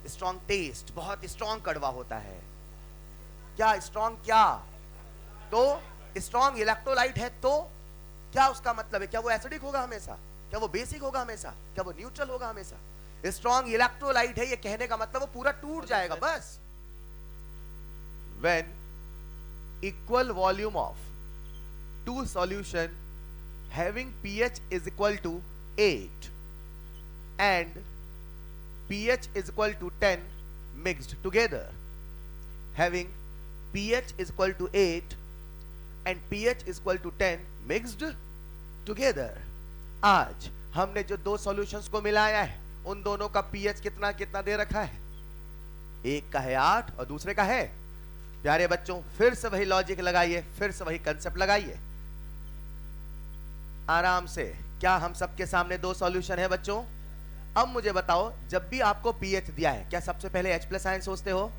Strong test, बहुत strong कड़वा होता है। क्या स्ट्रॉन्ग? क्या तो स्ट्रॉन्ग इलेक्ट्रोलाइट है तो क्या उसका मतलब है? क्या वो एसिडिक होगा हमेशा? क्या वो बेसिक होगा हमेशा? क्या वो न्यूट्रल होगा हमेशा? स्ट्रॉन्ग इलेक्ट्रोलाइट है, ये कहने का मतलब वो पूरा टूट जाएगा बस। When equal volume of two solution having pH is equal to 8 and pH is equal to 10 mixed together, having pH is equal to 8 and pH is equal to 10 mixed together, आज हमने जो दो सॉल्यूशंस को मिलाया है उन दोनों का pH कितना कितना दे रखा है? एक का है 8 और दूसरे का है। प्यारे बच्चों फिर से वही लॉजिक लगाइए, फिर से वही कंसेप्ट लगाइए आराम से। क्या हम सबके सामने दो सॉल्यूशन है बच्चों? अब मुझे बताओ, जब भी आपको पीएच दिया है क्या सबसे पहले H प्लस आयन सोचते हो?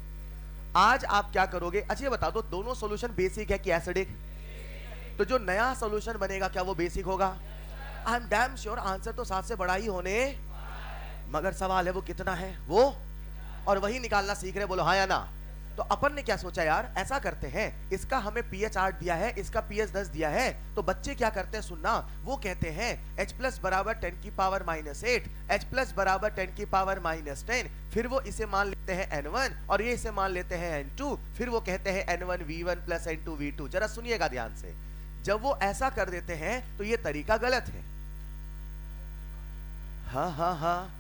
आज आप क्या करोगे? अच्छा ये बता दो, दोनों सॉल्यूशन बेसिक है कि एसिडिक? तो जो नया सॉल्यूशन बनेगा क्या वो बेसिक होगा? I am damn sure answer तो 7 से बड़ा ही होने, मगर सवाल है वो कितना है वो, और वही निकालना सीख रहे। बोलो हाँ या ना? तो अपन ने क्या सोचा यार, ऐसा करते हैं, इसका हमें pH 8 दिया है, इसका pH 10 दिया है, तो बच्चे क्या करते हैं सुनना, वो कहते हैं H प्लस बराबर 10 की पावर -8, H प्लस बराबर 10 की पावर -10, फिर वो इसे मान लेते हैं N1 और ये इसे मान लेते हैं N2, फिर वो कहते हैं N1V1 प्लस N2V2। जरा सुनिएगा ध्यान से, जब वो ऐसा कर देते हैं तो ये तरीका गलत है। हाँ हाँ हाँ,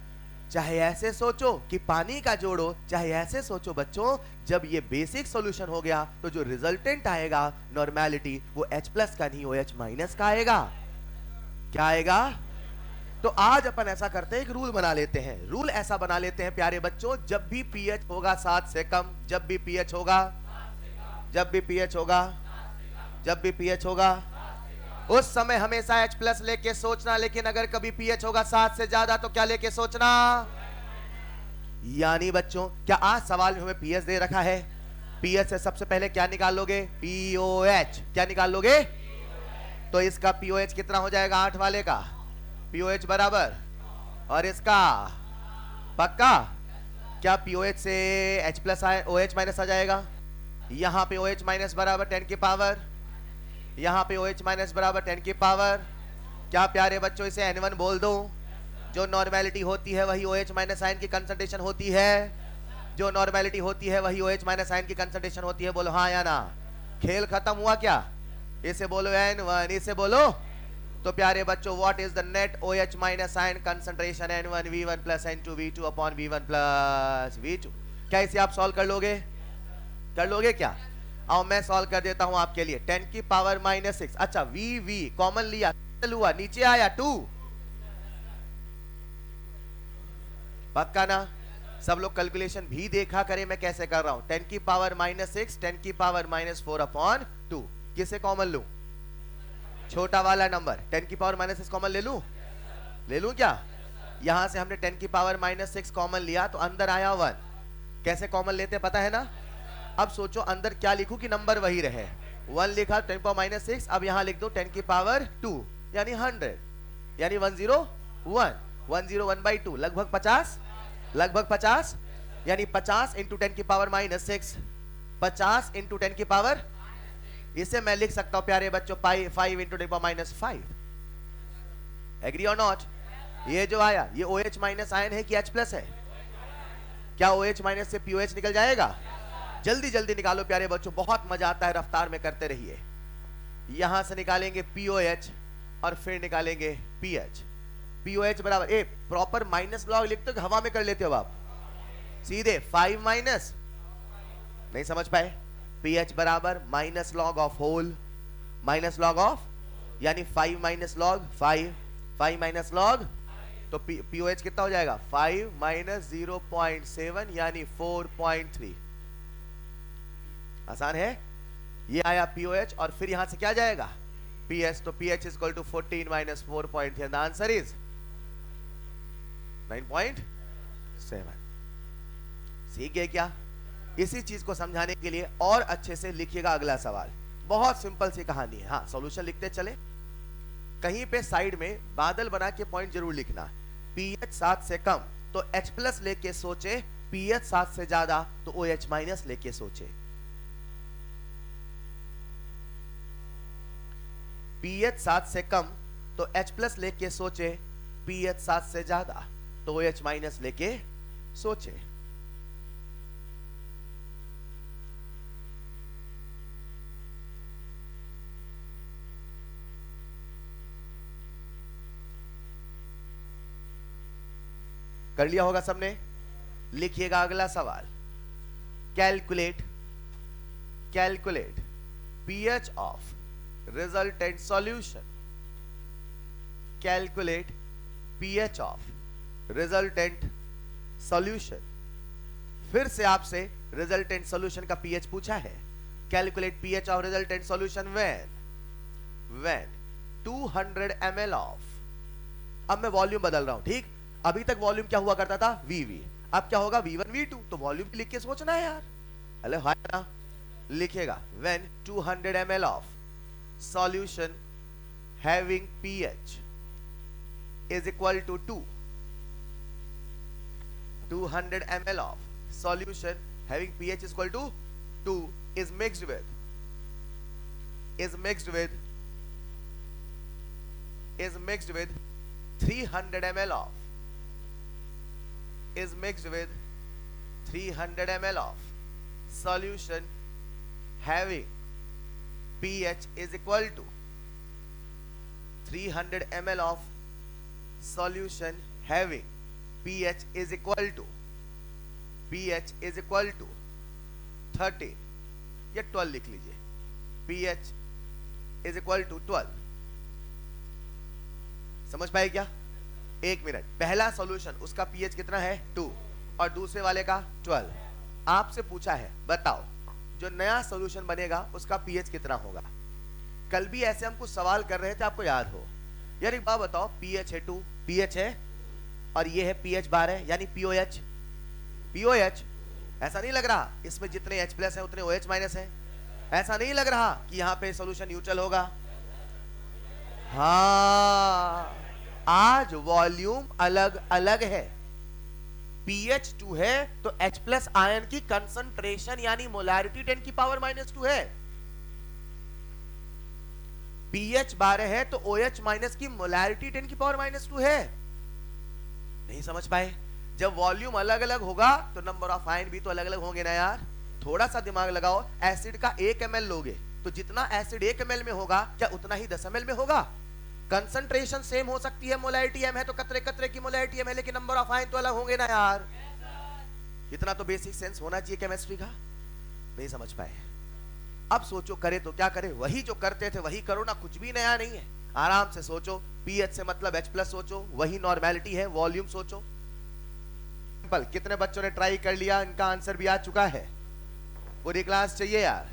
चाहे ऐसे सोचो कि पानी का जोड़ो, चाहे ऐसे सोचो बच्चों, जब ये बेसिक सॉल्यूशन हो गया तो जो रिजल्टेंट आएगा नॉर्मेलिटी वो H प्लस का नहीं OH माइनस का आएगा। क्या आएगा? तो आज अपन ऐसा करते हैं, एक रूल बना लेते हैं। रूल ऐसा बना लेते हैं प्यारे बच्चों, जब भी pH होगा 7 से कम, जब भी pH होगा, जब भी pH होगा, जब भी pH होगा, उस समय हमेशा H प्लस लेके सोचना। लेकिन अगर कभी pH होगा 7 से ज्यादा तो क्या लेके सोचना? यानी बच्चों क्या आज सवाल में हमें pH दे रखा है, pH से सबसे पहले क्या निकाल लोगे? POH। क्या निकाल लोगे? तो इसका POH कितना हो जाएगा? 8 वाले का POH बराबर, और इसका पक्का क्या POH से H प्लस OH माइनस आ जाएगा? यहां पे OH माइनस बराबर 10 की पावर, यहां पे OH माइनस बराबर 10 की पावर। क्या प्यारे बच्चों इसे N1 बोल दो? जो नॉर्मेलिटी होती है वही OH माइनस आयन की कंसंट्रेशन होती है, जो नॉर्मेलिटी होती है वही OH माइनस आयन की कंसंट्रेशन होती है। बोलो हाँ या ना? खेल खत्म हुआ क्या? इसे बोलो N1, इसे बोलो। तो प्यारे बच्चों what is the net OH minus ion concentration? N1V1 plus N2V2 upon V1 plus V2। क्या इसे आप सॉल्व कर लोगे? कर लोगे क्या? आओ मैं सॉल्व कर देता हूं आपके लिए। 10 की पावर -6, अच्छा VV कॉमन लिया, हुआ नीचे आया 2, पक्का ना? सब लोग कैलकुलेशन भी देखा करें मैं कैसे कर रहा हूं। 10 की पावर -6, 10 की पावर -4 अपॉन 2, किसे कॉमन लूं? छोटा वाला नंबर 10 की पावर -6 कॉमन ले लूं? ले लूं क्या? यहां से हमने 10 की पावर -6 कॉमन लिया तो अंदर आया 1। कैसे कॉमन लेते पता है ना? अब सोचो अंदर क्या लिखूं कि नंबर वही रहे। 1 लिखा 10 पावर -6, अब यहां लिख दो 10 की पावर 2 यानी 100, यानी 101, 101/2 लगभग 50, लगभग 50, यानी 50 इंटू 10 की पावर -6, 50 इंटू 10 की पावर, इसे मैं लिख सकता हूं प्यारे बच्चों 5 इंटू 10 की पावर -5। एग्री और नॉट? ये जो आया ये OH माइनस आयन है कि H प्लस है? क्या OH माइनस से POH निकल जाएगा? जल्दी जल्दी निकालो प्यारे बच्चों, बहुत मजा आता है, रफ्तार में करते रहिए। यहां से निकालेंगे POH और फिर निकालेंगे pH। POH बराबर ए प्रॉपर माइनस लॉग लिखते हो, हवा में कर लेते हो आप सीधे 5 माइनस, नहीं समझ पाए? pH बराबर minus log of whole, minus log of, यानी 5 माइनस लॉग 5, 5 माइनस लॉग, तो POH कितना हो जाएगा? 5 माइनस 0.7 यानी 4.3। आसान है? ये आया POH और फिर यहां से क्या जाएगा? pH। तो pH is equal to 14 minus 4.3 and the answer is 9.7। सीख गए क्या? इसी चीज को समझाने के लिए और अच्छे से लिखिएगा अगला सवाल। बहुत सिंपल सी कहानी है। हाँ सॉल्यूशन लिखते चले, कहीं पे साइड में बादल बना के पॉइंट जरूर लिखना। pH 7 से कम तो H प्लस लेके सोचे पीएच 7 से ज्यादा तो OH माइनस लेके सोचे, पीएच 7 से कम तो H प्लस लेके सोचे, पीएच 7 से ज्यादा तो OH माइनस लेके सोचे। कर लिया होगा सबने? लिखिएगा अगला सवाल, calculate pH of resultant solution, calculate pH of resultant solution. फिर से आपसे रिजल्टेंट सॉल्यूशन का pH पूछा है। Calculate pH of resultant solution when 200 ml of, अब मैं वॉल्यूम बदल रहा हूं, ठीक? अभी तक वॉल्यूम क्या हुआ करता था? VV, अब क्या होगा? V1 V2, तो वॉल्यूम लिख के सोचना है यार। हेलो हाय ना, लिखेगा when 200 ml of solution having pH is equal to 2, 200 ml of solution having pH is equal to 2 is mixed with 300 ml of 300 ml of solution having pH is equal to 300 ml of solution having pH is equal to 13 या 12 लिख लीजिए, pH is equal to 12। समझ पाए क्या? एक minute, पहला solution उसका pH कितना है? 2, और दूसरे वाले का 12। आपसे पूछा है बताओ जो नया सॉल्यूशन बनेगा उसका pH कितना होगा? कल भी ऐसे हम कुछ सवाल कर रहे थे, आपको याद हो यार? एक बात बताओ, pH है 2, pH है, और ये है pH बार है, यानी POH। ऐसा नहीं लग रहा इसमें जितने H प्लस है उतने OH माइनस है? ऐसा नहीं लग रहा कि यहाँ पे सॉल्यूशन न्यूट्रल होगा? हाँ, आज वॉल्यूम अलग अलग है। pH 2 है तो H प्लस आयन की कंसंट्रेशन यानी मोलैरिटी 10 की पावर -2 है। pH 12 है तो OH माइनस की मोलैरिटी 10 की पावर -2 है। नहीं समझ पाए? जब वॉल्यूम अलग अलग होगा तो नंबर ऑफ आयन भी तो अलग अलग होंगे ना यार। थोड़ा सा दिमाग लगाओ, एसिड का 1 ml लोगे तो जितना एसिड 1 ml में होगा क्या उतना ही 10 ml में होगा? कंसंट्रेशन सेम हो सकती है, मोलैरिटी m है तो कतरे कतरे की मोलैरिटी m है, लेकिन नंबर ऑफ आयन तो अलग होंगे ना यार। इतना तो बेसिक सेंस होना चाहिए केमिस्ट्री का। नहीं समझ पाए? अब सोचो करे तो क्या करे, वही जो करते थे वही करो ना, कुछ भी नया नहीं है। आराम से सोचो, pH से मतलब H प्लस सोचो, वही नॉर्मेलिटी है, वॉल्यूम सोचो। कितने बच्चों ने ट्राई कर लिया? इनका आंसर भी आ चुका है। पूरी क्लास चाहिए यार?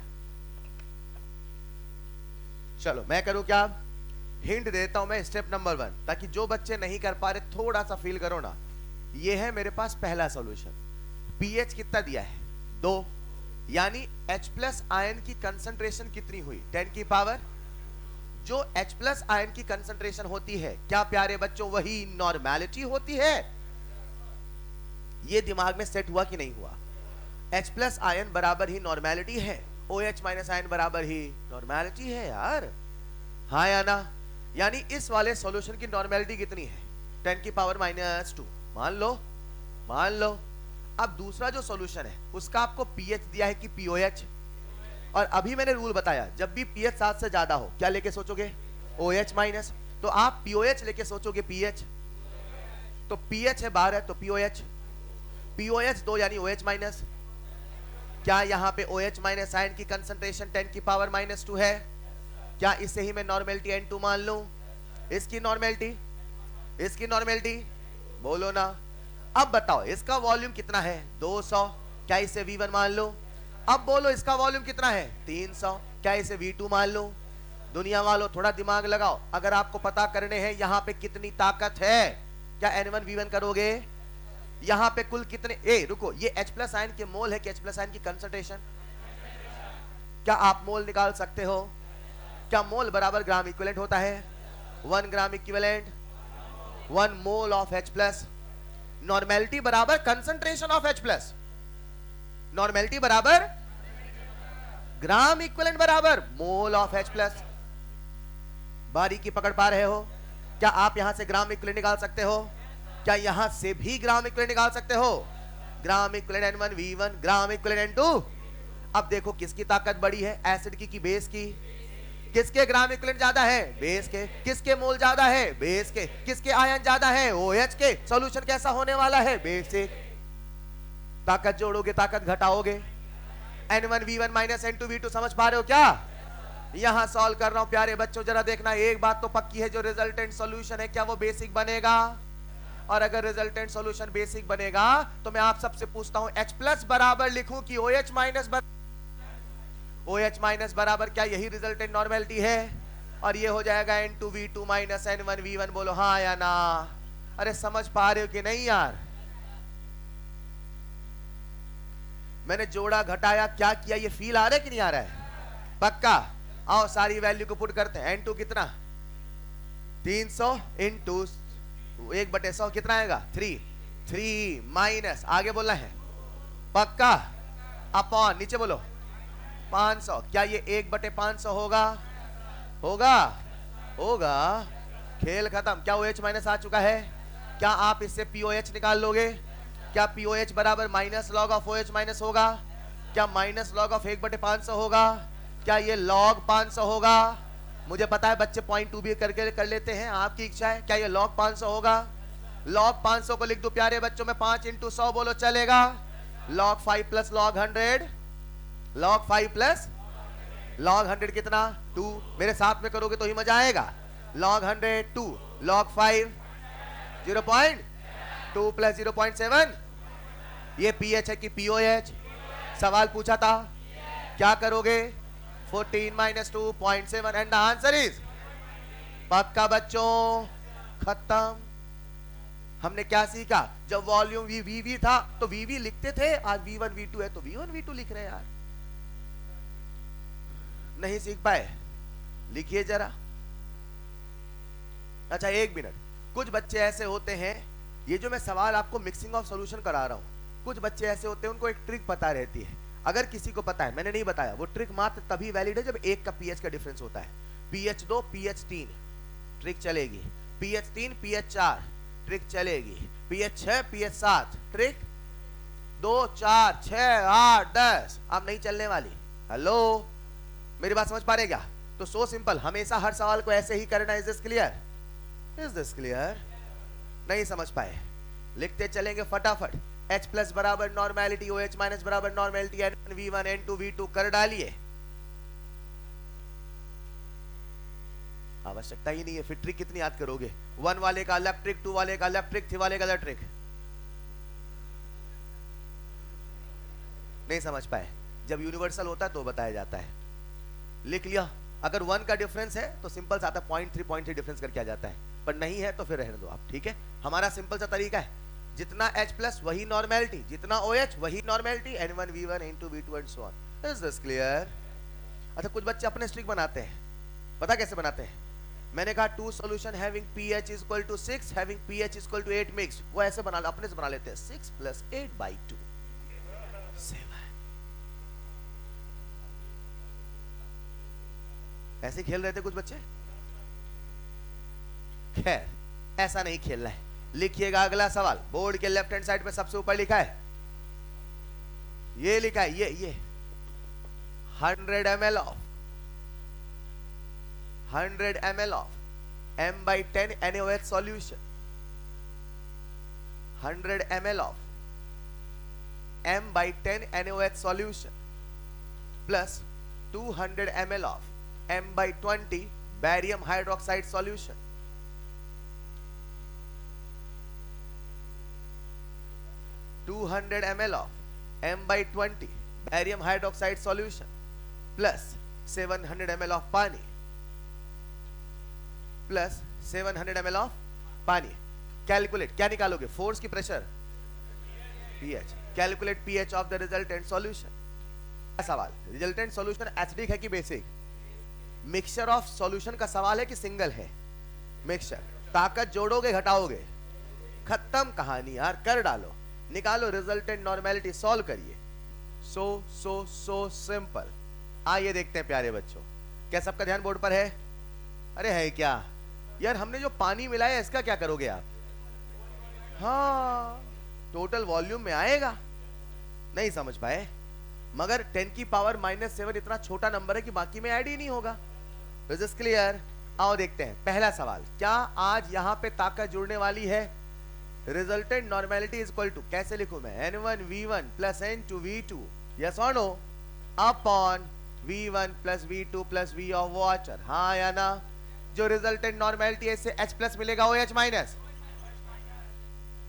चलो मैं करूं क्या? हिंट देता हूं मैं, स्टेप नंबर 1, ताकि जो बच्चे नहीं कर पा रहे थोड़ा सा फील करो ना। ये है मेरे पास पहला सॉल्यूशन, pH कितना दिया है? 2, यानी H प्लस आयन की कंसंट्रेशन कितनी हुई? 10 की पावर। जो H प्लस आयन की कंसंट्रेशन होती है क्या प्यारे बच्चों वही नॉर्मेलिटी होती है? ये दिमाग में सेट हुआ कि नहीं हुआ? H प्लस आयन बराबर ही नॉर्मेलिटी है, OH माइनस आयन बराबर ही नॉर्मेलिटी है यार। हाँ या ना? यानी इस वाले सॉल्यूशन की नॉर्मेलिटी कितनी है? 10 की पावर -2। मान लो। अब दूसरा जो सॉल्यूशन है उसका आपको pH दिया है कि POH, और अभी मैंने रूल बताया जब भी pH 7 से ज्यादा हो क्या लेके सोचोगे? OH minus. तो आप POH लेके सोचोगे pH, तो pH है 12 तो POH 2 यानी OH माइनस। क्या यहाँ पे OH माइनस आयन की कंसंट्रेशन 10 की पावर -2 है? क्या इसे ही मैं नॉर्मेलिटी N2 मान लूं? इसकी नॉर्मेलिटी बोलो ना। अब बताओ इसका वॉल्यूम कितना है? 200। क्या इसे V1 मान लो? अब बोलो इसका वॉल्यूम कितना है? 300। क्या इसे V2 मान लो? दुनिया वालों थोड़ा दिमाग लगाओ, अगर आपको पता करने हैं यहाँ पे कितनी ताकत है, क्या N1 V1 करोगे? यहाँ पे कुल कितने, रुको, ये H प्लस आयन के मोल है कि H प्लस आयन की कंसंट्रेशन? क्या आप मोल निकाल सकते हो? क्या मोल बराबर ग्राम इक्विवेलेंट होता है? 1 gram equivalent 1 mole of H plus. Normality बराबर concentration of H plus, normality बराबर ग्राम इक्विवेलेंट बराबर मोल ऑफ H प्लस। बारीकी पकड़ पा रहे हो? क्या आप यहां से ग्राम इक्विवेलेंट निकाल सकते हो? क्या यहां से भी ग्राम इक्विवेलेंट निकाल सकते हो? Gram equivalent N1 V1, gram equivalent N2। अब देखो किसकी ताकत बड़ी है, एसिड की बेस की? किसके ग्राम इक्विवेलेंट ज्यादा है? बेस के। किसके मोल ज्यादा है? बेस के। किसके आयन ज्यादा है? OH के। सॉल्यूशन कैसा होने वाला है? बेसिक। ताकत जोड़ोगे, ताकत घटाओगे। N1 V1 minus N2 V2 समझ पा रहे हो क्या? यहां सॉल्व कर रहा हूं प्यारे बच्चों, जरा देखना, एक बात तो पक्की है, जो रिजल्टेंट सॉल्यूशन है क्या वो बेसिक बनेगा? और अगर रिजल्टेंट सॉल्यूशन बेसिक बनेगा तो मैं आप सबसे पूछता हूं H प्लस बराबर लिखूं कि OH माइनस OH माइनस बराबर, क्या यही रिजल्टेंट नॉर्मेलिटी है? और ये हो जाएगा N2 V2 minus N1 V1। बोलो हाँ या ना? अरे समझ पा रहे हो कि नहीं यार? मैंने जोड़ा घटाया, क्या किया, ये फील आ रहा है कि नहीं आ रहा है? पक्का? आओ सारी वैल्यू को पुट करते हैं। N2 कितना? 300 इंटू 1/100 कितना आएगा? 3 माइनस, आगे बोलना है पक्का, अपॉन, नीचे बोलो 500। क्या ये 1/500 होगा? होगा? होगा। खेल खत्म। क्या OH माइनस आ चुका है? क्या आप इससे POH निकाल लोगे? क्या POH बराबर minus log of OH minus होगा? क्या माइनस लॉग ऑफ 1/500 होगा? क्या ये log 500 होगा? मुझे पता है बच्चे पॉइंट 2 भी करके कर लेते हैं, आपकी इच्छा है। क्या ये log 500 होगा? log 500 को लिख दो प्यारे बच्चों में, 5 इंटू 100 बोलो चलेगा? log 5 plus log 100, log 5 plus log 100 कितना? 2। मेरे साथ में करोगे तो ही मजा आएगा। log 100 2, log 5 0.2 plus 0.7। ये pH है कि POH? सवाल पूछा था, क्या करोगे? 14 minus 2.7 and the answer is पक्का बच्चों, खत्म। हमने क्या सीखा? जब वॉल्यूम VV था तो VV लिखते थे, आज V1 V2 है तो V1 V2 लिख रहे हैं यार। नहीं सीख पाए? लिखिए जरा। अच्छा एक मिनट, कुछ बच्चे ऐसे होते हैं, ये जो मैं सवाल आपको मिक्सिंग ऑफ सॉल्यूशन करा रहा हूं, कुछ बच्चे ऐसे होते हैं उनको एक ट्रिक पता रहती है। अगर किसी को पता है, मैंने नहीं बताया, वो ट्रिक मात्र तभी वैलिड है जब एक का pH का डिफरेंस होता है। pH 2 pH 3 ट्रिक चलेगी, pH 3 pH 4 ट्रिक चलेगी, pH 6 pH 7 ट्रिक 2 4 6 8 10 अब नहीं चलने वाली। हेलो, मेरी बात समझ पा रहे क्या? तो सो सिंपल, हमेशा हर सवाल को ऐसे ही करना। Is this clear? Is this clear? नहीं समझ पाए? लिखते चलेंगे फटाफट। H प्लस बराबर नॉर्मेलिटी, OH माइनस बराबर normality, N1 V1 N2 V2 कर डालिए। आवश्यकता ही नहीं है, फिर ट्रिक कितनी याद करोगे? 1 वाले का अलग ट्रिक, 2 वाले का अलग ट्रिक, 3 वाले का अलग ट्रिक। नहीं समझ पाए? जब यूनिवर्सल होता है तो बताया जाता है। लिख लिया? अगर 1 का डिफरेंस है तो सिंपल सा आता है, 0.3 डिफरेंस करके आ जाता है, पर नहीं है तो फिर रहने दो आप, ठीक है? हमारा सिंपल सा तरीका है, जितना H प्लस वही नॉर्मेलिटी, जितना OH वही normality, N1 V1 N2 V2 and so on. Is this clear? अच्छा कुछ बच्चे अपने स्ट्रिक बनाते हैं, पता कैसे बनाते हैं? मैंने कहा 2 solution having pH equal to 6 having pH equal to 8 mix, वो ऐसे बना, अपने से बना लेते हैं 6 प्लस 8/2 7। ऐसे खेल रहे थे कुछ बच्चे। खैर ऐसा नहीं खेलना है। लिखिएगा अगला सवाल, बोर्ड के लेफ्ट हैंड साइड पे सबसे ऊपर लिखा है, ये लिखा है, ये 100 ml of M/10 NaOH solution, 100 ml of M/10 NaOH solution plus 200 ml of M/20 barium hydroxide solution, ml of M/20 barium hydroxide solution plus 700 ml of पानी, plus 700 ml of पानी। कैलकुलेट, क्या निकालोगे? फोर्स की pressure? pH। Calculate pH of the resultant solution. सवाल, resultant solution acidic है कि basic? Mixture of solution का सवाल है कि सिंगल है? मिक्सचर। ताकत जोड़ोगे घटाओगे? खत्म कहानी यार, कर डालो, निकालो रिजल्टेंट नॉर्मेलिटी, सॉल्व करिए। So simple. आइए देखते हैं प्यारे बच्चों, क्या सबका ध्यान बोर्ड पर है? अरे है क्या यार, हमने जो पानी मिलाया इसका क्या करोगे आप? हाँ, टोटल वॉल्यूम में आएगा। नहीं समझ पाए? मगर 10 की पावर -7 इतना छोटा नंबर है कि बाकी में ऐड ही नहीं होगा। Is this clear? आओ देखते हैं पहला सवाल। क्या आज यहां पे ताकत जुड़ने वाली है? Resultant normality is equal to, कैसे लिखूं मैं? n1 v1 plus n2 v2, yes और no, upon v1 plus v2 plus v of water, हाँ या ना? जो रिजल्टेंट नॉर्मेलिटी है इससे h प्लस मिलेगा, OH माइनस।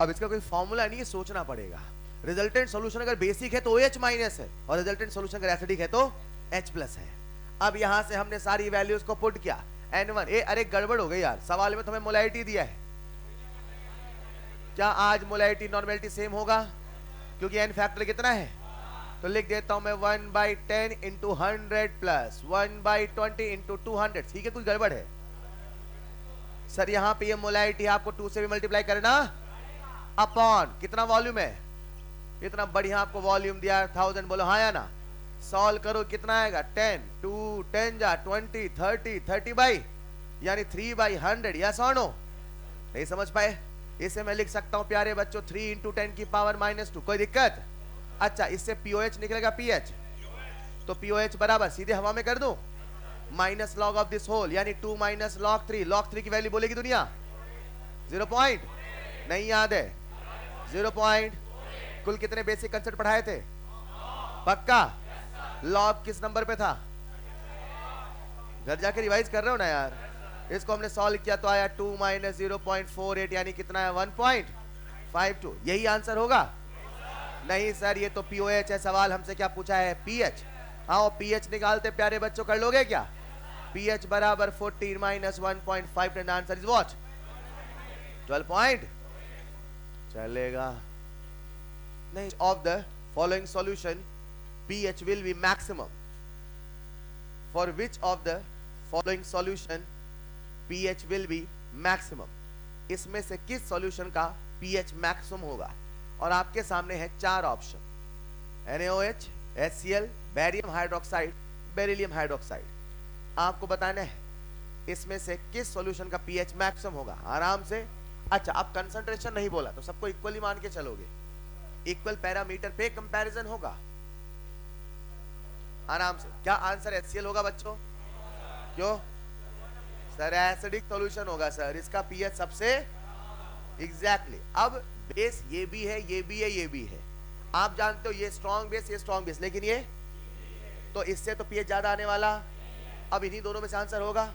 अब इसका कोई फॉर्मूला नहीं है, सोचना पड़ेगा। रिजल्टेंट सॉल्यूशन अगर बेसिक है तो OH माइनस है, और रिजल्टेंट सॉल्यूशन अगर एसिडिक है तो H प्लस है। अब यहां से हमने सारी वैल्यूज को पुट किया। N1, अरे गड़बड़ हो गई यार, सवाल में तो हमें मोलैरिटी दिया है। क्या आज मोलैरिटी नॉर्मेलिटी सेम होगा? क्योंकि n फैक्टर कितना है, तो लिख देता हूं मैं 1/10 इंटू 100 प्लस 1/20 इंटू 200। ठीक है, कुछ गड़बड़ है सर? यहां पे ये मोलैरिटी आपको 2 से भी मल्टीप्लाई करना, अपॉन कितना वॉल्यूम है, इतना बढ़िया आपको वॉल्यूम दिया 1000, बोलो हाँ या ना? सॉल्व करो, कितना आएगा? 10 2 10 जा 20 30 30 यानी 3/100, यस और नो? नहीं समझ पाए? इसे मैं लिख सकता हूं प्यारे बच्चों 3 इंटू 10 की पावर -2, कोई दिक्कत? अच्छा, इससे POH निकलेगा PH, तो POH बराबर सीधे हवा में कर दूं, minus log of this whole, यानी 2 माइनस लॉग 3। लॉग 3 की वैल्यू बोलेगी दुनिया 0 पॉइंट, नहीं याद है? 0 पॉइंट। कुल कितने बेसिक कंसेप्ट पढ़ाए थे? पक्का? लॉग किस नंबर पे था? घर जाके रिवाइज कर रहे हो ना यार? इसको हमने सॉल्व किया तो आया 2 माइनस 0.48, यानी कितना है? 1.52। यही आंसर होगा? नहीं सर, ये तो POH है। सवाल हमसे क्या पूछा है? PH। आओ PH निकालते प्यारे बच्चों, कर लोगे क्या? PH बराबर 14 minus 1.5, and answer is what? 12 point. चलेगा नहीं? Of the following solution pH will be maximum. For which of the following solution pH will be maximum? इसमें से किस सॉल्यूशन का pH मैक्सिमम होगा? और आपके सामने है 4 option, NaOH, HCl, barium hydroxide, beryllium hydroxide. आपको बताना है इसमें से किस सॉल्यूशन का pH मैक्सिमम होगा, आराम से। अच्छा, अब कंसंट्रेशन नहीं बोला तो सबको इक्वली मान के चलोगे, इक्वल पैरामीटर पे कंपैरिजन होगा आराम से। क्या आंसर HCl होगा बच्चों? क्यों सर? एसिडिक सॉल्यूशन होगा सर, इसका pH सबसे एग्जैक्टली। अब बेस ये भी है, ये भी है, ये भी है। आप जानते हो ये स्ट्रॉन्ग बेस, ये स्ट्रॉन्ग बेस, लेकिन ये तो इससे तो pH ज्यादा आने वाला। अब इन्हीं दोनों में से आंसर होगा,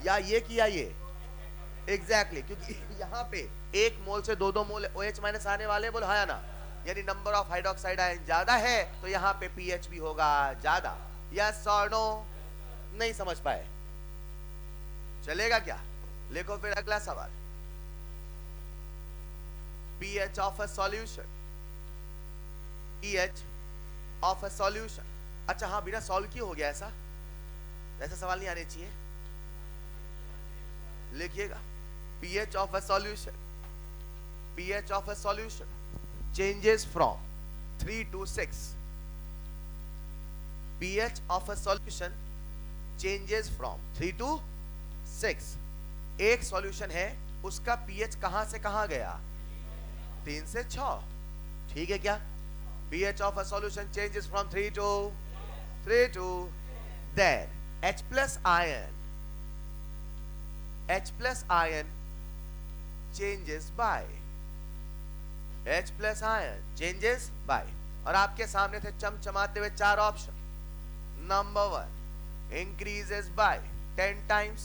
या ये किया ये एग्जैक्टली, क्योंकि यहाँ पे 1 मोल से 2 मोल OH माइनस आने वाले, बोलो हाँ या ना? यानी नंबर ऑफ हाइड्रोक्साइड आयन ज्यादा है, तो यहाँ पे pH भी होगा ज्यादा। यस और नो? नहीं समझ पाए? चलेगा क्या? लिखो फिर अगला सवाल। pH of a solution, pH of a solution। अच्छा हाँ, बिना सॉल्व किए हो गया ऐसा? ऐसा सवाल नहीं आने चाहिए। लिखिएगा pH of a solution, pH of a solution changes from 3 to 6। pH of a solution changes from 3 to 6। एक सॉल्यूशन है, उसका pH कहां से कहां गया? 3 से 6। ठीक है क्या? pH of a solution changes from 3 to then H plus ion changes by और आपके सामने थे चमचमाते हुए 4 option. Number 1 increases by 10 times,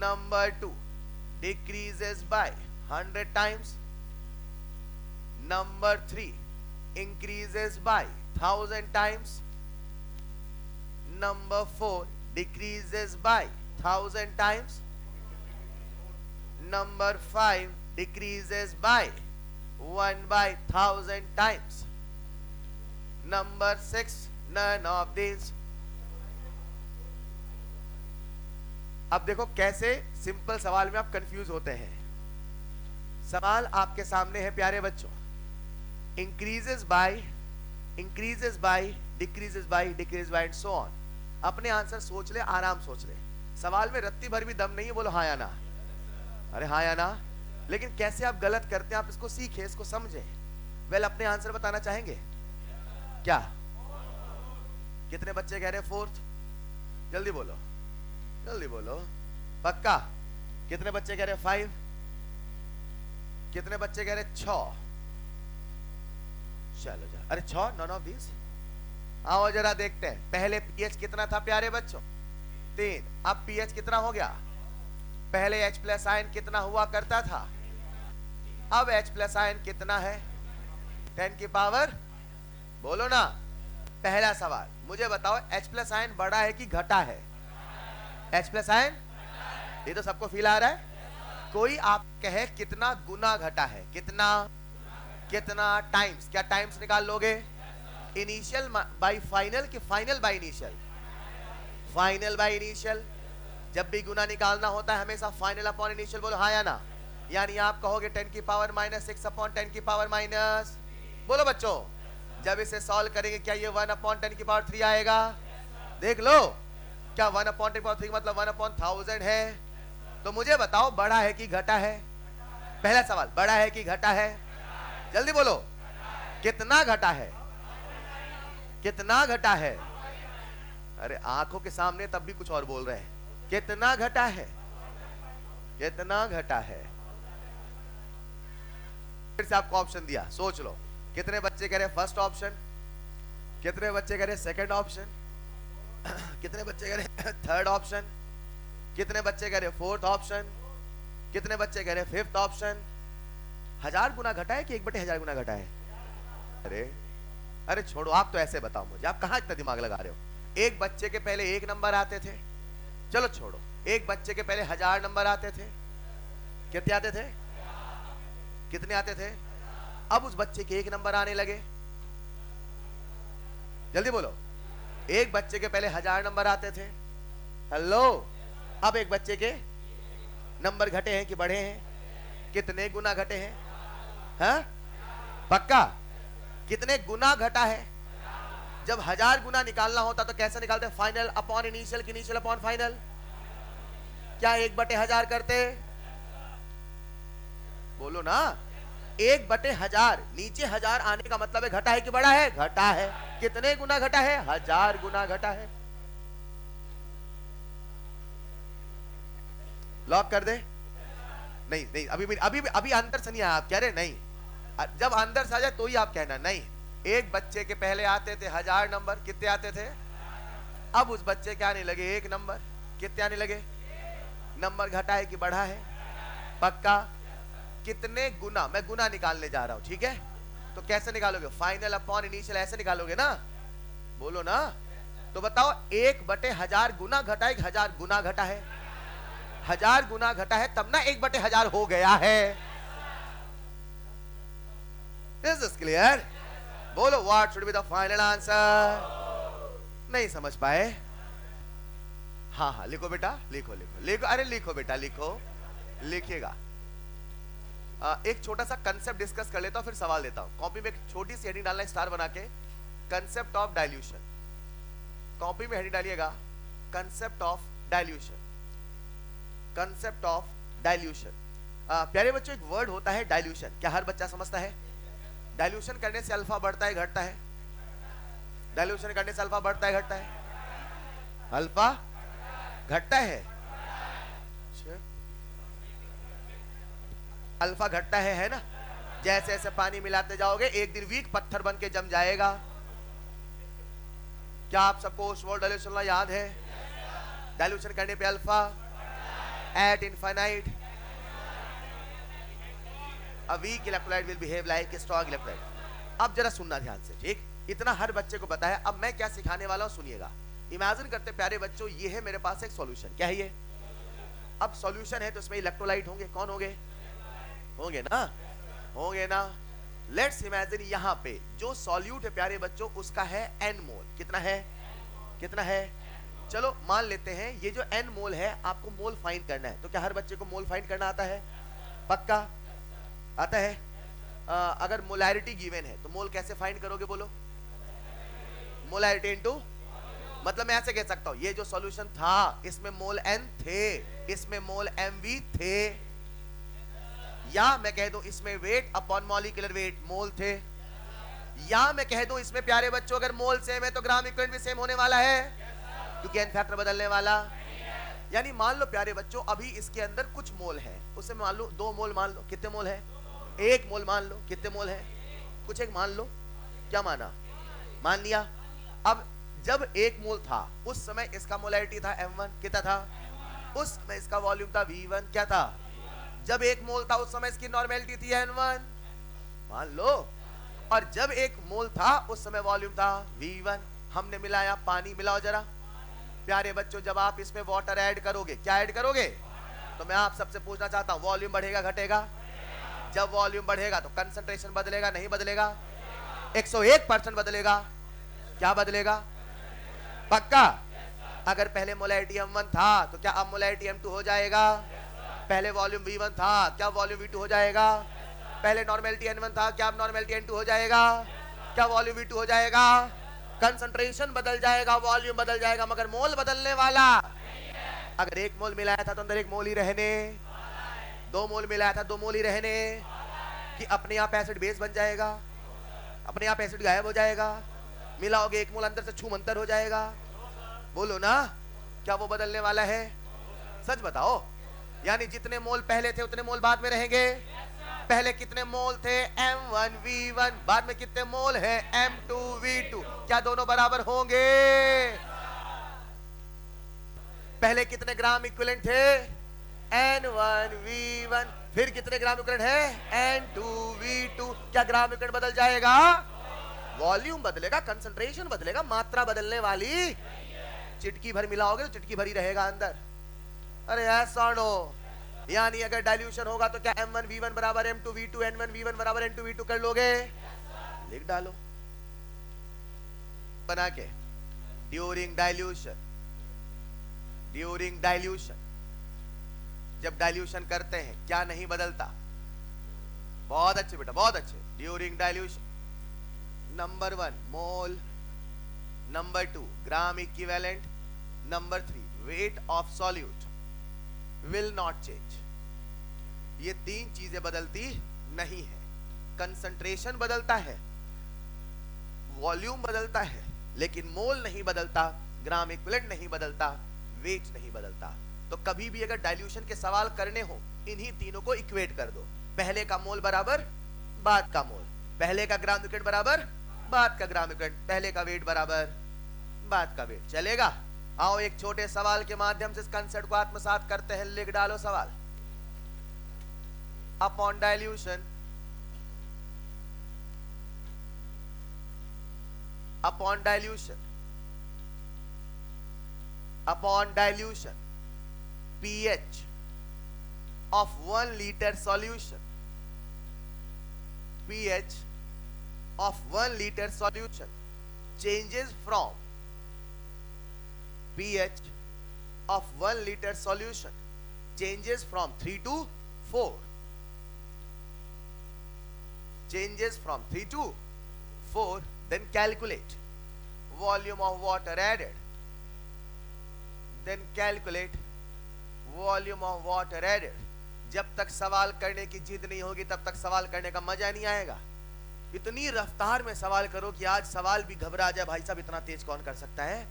number 2 decreases by 100 times, number 3 increases by 1000 times, number 4 decreases by 1000 times, number 5 decreases by 1/1000 times, number 6 none of these। अब देखो कैसे simple सवाल में आप कंफ्यूज होते हैं। सवाल आपके सामने है प्यारे बच्चों, increases by decreases by and so on. अपने आंसर सोच ले, आराम सोच ले। सवाल में रत्ती भर भी दम नहीं है, बोलो हाँ या ना। अरे हाँ या ना। लेकिन कैसे आप गलत करते हैं, आप इसको सीखें, इसको समझें। वेल, अपने आंसर बताना चाहेंगे क्या? कितने बच्चे कह रहे हैं फोर्थ? जल्दी बोलो, जल्दी बोलो। पक्का? कितने बच्चे कह रहे हैं 5? कितने बच्चे कह रहे हैं 6? चलो जा, अरे 6, नॉन ऑफ दिस। आओ जरा देखते हैं। पहले पीएच कितना था प्यारे बच्चों? 3। अब पीएच कितना हो गया? पहले H प्लस आयन कितना हुआ करता था? अब H प्लस आयन कितना है? 10 की पावर, बोलो ना। पहला सवाल मुझे बताओ, H प्लस आयन बड़ा है कि घटा है? H प्लस आयन, ये तो सबको फील आ रहा है। कोई आप कहे कितना गुना घटा है? कितना टाइम्स? क्या टाइम्स निकाल लोगे? इनिशियल बाय फाइनल कि final by initial? Final by initial. जब भी गुना निकालना होता है हमेशा फाइनल अपॉन इनिशियल, बोलो हाँ या ना। यानी आप कहोगे 10 की पावर -6 अपॉन 10 की पावर माइनस, बोलो बच्चों। जब इसे सॉल्व करेंगे क्या ये 1 अपॉन 10 की पावर 3 आएगा? देख लो, क्या 1 अपॉन 10 की पावर 3 मतलब 1 अपॉन 1000 है? तो मुझे बताओ बड़ा है कि घटा है? पहला सवाल, बड़ा है कि घटा है? जल्दी बोलो, कितना घटा है? कितना घटा है? अरे आंखों के सामने तब भी कुछ और बोल रहे हैं। कितना घटा है? कितना घटा है? फिर से आपको ऑप्शन दिया, सोच लो। कितने बच्चे कह रहे हैं फर्स्ट ऑप्शन? कितने बच्चे कह रहे हैं सेकंड ऑप्शन? कितने बच्चे कह रहे हैं थर्ड ऑप्शन? कितने बच्चे कह रहे हैं फोर्थ ऑप्शन? कितने बच्चे कह रहे हैं फिफ्थ ऑप्शन? 1000 गुना घटा है कि 1/1000 गुना घटा है? अरे छोड़ो, आप तो ऐसे बताओ मुझे, आप कहां इतना दिमाग लगा रहे हो? एक बच्चे के पहले 1 नंबर आते थे, चलो छोड़ो। एक बच्चे के पहले 1000 नंबर आते थे। कितने आते थे? कितने आते थे? अब उस बच्चे के 1 नंबर आने लगे। जल्दी बोलो। एक बच्चे के पहले 1000 नंबर आते थे। हेलो, अब एक बच्चे के नंबर घटे हैं कि बढ़े हैं? कितने गुना घटे हैं? हाँ? पक्का? कितने गुना घटा है? जब 1000 गुना निकालना होता तो कैसे निकालते? फाइनल अपॉन इनिशियल कि इनिशियल अपॉन फाइनल? क्या 1/1000 करते? बोलो ना। 1/1000, नीचे 1000 आने का मतलब है घटा है कि बढ़ा है? घटा है। कितने गुना घटा है? 1000 गुना घटा है। लॉक कर दे? नहीं नहीं, अभी अंदर से नहीं आया। आप कह रहे नहीं, जब अंदर से आ जाए तो ही आप कहना नहीं। एक बच्चे के पहले आते थे 1000 नंबर। कितने आते थे? अब उस बच्चे के आने लगे 1 नंबर। कितने आने लगे? नंबर घटा है कि बढ़ा है? पक्का? कितने गुना? मैं गुना निकालने जा रहा हूं, ठीक है? तो कैसे निकालोगे? फाइनल अपॉन इनिशियल ऐसे निकालोगे ना, बोलो ना। तो बताओ 1/1000 गुना घटा है कि 1000 गुना घटा है? 1000 गुना घटा है तब ना 1/1000 हो गया है। Is this clear? बोलो, what should be the final answer? नहीं समझ पाए? हाँ हाँ लिखो बेटा, लिखो। अरे लिखो बेटा, लिखिएगा। एक छोटा सा कंसेप्ट डिस्कस कर लेता हूं, फिर सवाल देता हूं। कॉपी में एक छोटी सी हेडिंग डालना, स्टार बना के, कंसेप्ट ऑफ डाइल्यूशन। कॉपी में हेडिंग डालिएगा, concept of dilution. Concept of dilution. प्यारे बच्चों, एक वर्ड होता है डाइल्यूशन। क्या हर बच्चा समझता है? डाइल्यूशन करने से अल्फा बढ़ता है घटता है? डाइल्यूशन करने से अल्फा बढ़ता है घटता है? अल्फा घटता है। अल्फा घटता है ना? जैसे जैसे पानी मिलाते जाओगे एक दिन वीक पत्थर बन के जम जाएगा। क्या आप सबको ओस्वाल्ड डाइल्यूशन लॉ याद है? डाइल्यूशन करने पे alpha eight infinite a weak electrolyte will behave like a strong electrolyte। अब जरा सुनना ध्यान से, ठीक? इतना हर बच्चे को पता है। अब मैं क्या सिखाने वाला हूं सुनिएगा। इमेजिन करते प्यारे बच्चों, ये है मेरे पास एक सॉल्यूशन। क्या है ये? अब सॉल्यूशन है तो इसमें इलेक्ट्रोलाइट होंगे। कौन होंगे? होंगे ना, होंगे ना। लेट्स इमेजिन यहाँ पे जो सॉल्यूट है प्यारे बच्चों उसका है n मोल। कितना है? कितना है? चलो मान लेते हैं ये जो n मोल है, आपको मोल फाइंड करना है। तो क्या हर बच्चे को मोल फाइंड करना आता है? पक्का? आता है? अगर मोलैरिटी गिवन है तो मोल कैसे फाइंड करोगे बोलो? मोलैरिटी इनटू, मतलब मैं ऐसे कह सकता हूं ये जो सॉल्यूशन था इसमें मोल n थे, इसमें मोल mv थे, या मैं कह दूं इसमें वेट अपॉन मॉलिक्यूलर वेट मोल थे, या मैं कह दूं इसमें प्यारे बच्चों अगर मोल सेम है तो ग्राम इक्विवेलेंट भी सेम होने वाला है, क्योंकि n फैक्टर बदलने वाला। यानी मान लो प्यारे बच्चों अभी इसके अंदर कुछ मोल है, उसे मान लो 2 मोल मान लो, कितने मोल है? 1 मोल मान लो, कितने मोल है? कुछ एक मान लो, क्या माना? मान लिया। अब जब 1 मोल था उस समय इसका मोलैरिटी था m1, कितना था? उस समय इसका वॉल्यूम था v1, क्या था? जब 1 मोल था उस समय इसकी नॉर्मेलिटी थी n1, मान लो। और जब 1 मोल था उस समय वॉल्यूम था v1। हमने मिलाया, पानी मिलाओ जरा प्यारे बच्चों, जब आप इसमें वाटर ऐड करोगे, क्या ऐड करोगे? तो मैं आप सबसे पूछना चाहता हूं वॉल्यूम बढ़ेगा घटेगा? जब वॉल्यूम बढ़ेगा तो कंसंट्रेशन बदलेगा नहीं बदलेगा? 101% बदलेगा। क्या बदलेगा? पक्का? अगर पहले मोलैरिटी m1 था तो क्या अब मोलैरिटी m2 हो जाएगा? पहले वॉल्यूम v1 था, क्या वॉल्यूम v2 हो जाएगा? पहले नॉर्मेलिटी n1 था, क्या अब नॉर्मेलिटी n2 हो जाएगा? क्या वॉल्यूम v2 हो जाएगा? कंसंट्रेशन बदल जाएगा, वॉल्यूम बदल जाएगा, मगर मोल बदलने वाला। अगर 1 मोल मिलाया था तो अंदर 1 मोल ही रहने, 2 मोल मिलाया था 2 मोल ही रहने, कि अपने आप एसिड बेस बन जाएगा, अपने आप एसिड गायब हो जाएगा, मिलाओगे 1 मोल अंदर से छूमंतर हो जाएगा। बोलो ना, क्या वो बदलने वाला है? सच बताओ। यानी जितने मोल पहले थे उतने मोल बाद में रहेंगे। पहले कितने मोल थे? m1 v1, बाद में कितने मोल हैं? m2 v2, क्या दोनों बराबर होंगे? पहले कितने ग्राम इक्विवेलेंट थे? n1 v1, फिर कितने ग्राम इक्विवेलेंट है? n2 v2, क्या ग्राम इक्विवेलेंट बदल जाएगा? वॉल्यूम बदलेगा, कंसंट्रेशन बदलेगा, मात्रा बदलने वाली। चिटकी भर मिलाओगे तो चिटकी भर ही रहेगा अंदर। अरे ऐसा नो, यानी अगर डाइल्यूशन होगा तो क्या m1 v1 बराबर m2 v2, n1 v1 बराबर n2 v2 कर लोगे? लिख डालो बना के। ड्यूरिंग डाइल्यूशन, ड्यूरिंग डाइल्यूशन, जब डाइल्यूशन करते हैं क्या नहीं बदलता? बहुत अच्छे बेटा, बहुत अच्छे। During dilution number 1 mole, number 2 gram equivalent, number 3 weight of solute will not change. ये 3 चीजें बदलती नहीं है। कंसंट्रेशन बदलता है, वॉल्यूम बदलता है, लेकिन मोल नहीं बदलता, ग्राम इक्विवेलेंट नहीं बदलता, वेट नहीं बदलता। तो कभी भी अगर डाइल्यूशन के सवाल करने हो इन्हीं तीनों को इक्वेट कर दो। पहले का मोल बराबर बाद का मोल, पहले का ग्राम इक्विवेलेंट बराबर बाद का ग्राम इक्विवेलेंट, पहले का वेट बराबर बाद का वेट। चलेगा? आओ एक छोटे सवाल के माध्यम से इस कंसेप्ट को आत्मसात करते हैं। लिख डालो सवाल। Upon dilution, upon dilution, upon dilution pH of 1 liter solution, pH of 1 liter solution changes from pH of 1 liter solution changes from 3 to 4, changes from 3 to 4. Then calculate volume of water added, then calculate volume of water added. जब तक सवाल करने की जिद नहीं होगी तब तक सवाल करने का मजा नहीं आएगा। इतनी रफ्तार में सवाल करो कि आज सवाल भी घबरा जाए, भाई साहब इतना तेज कौन कर सकता है।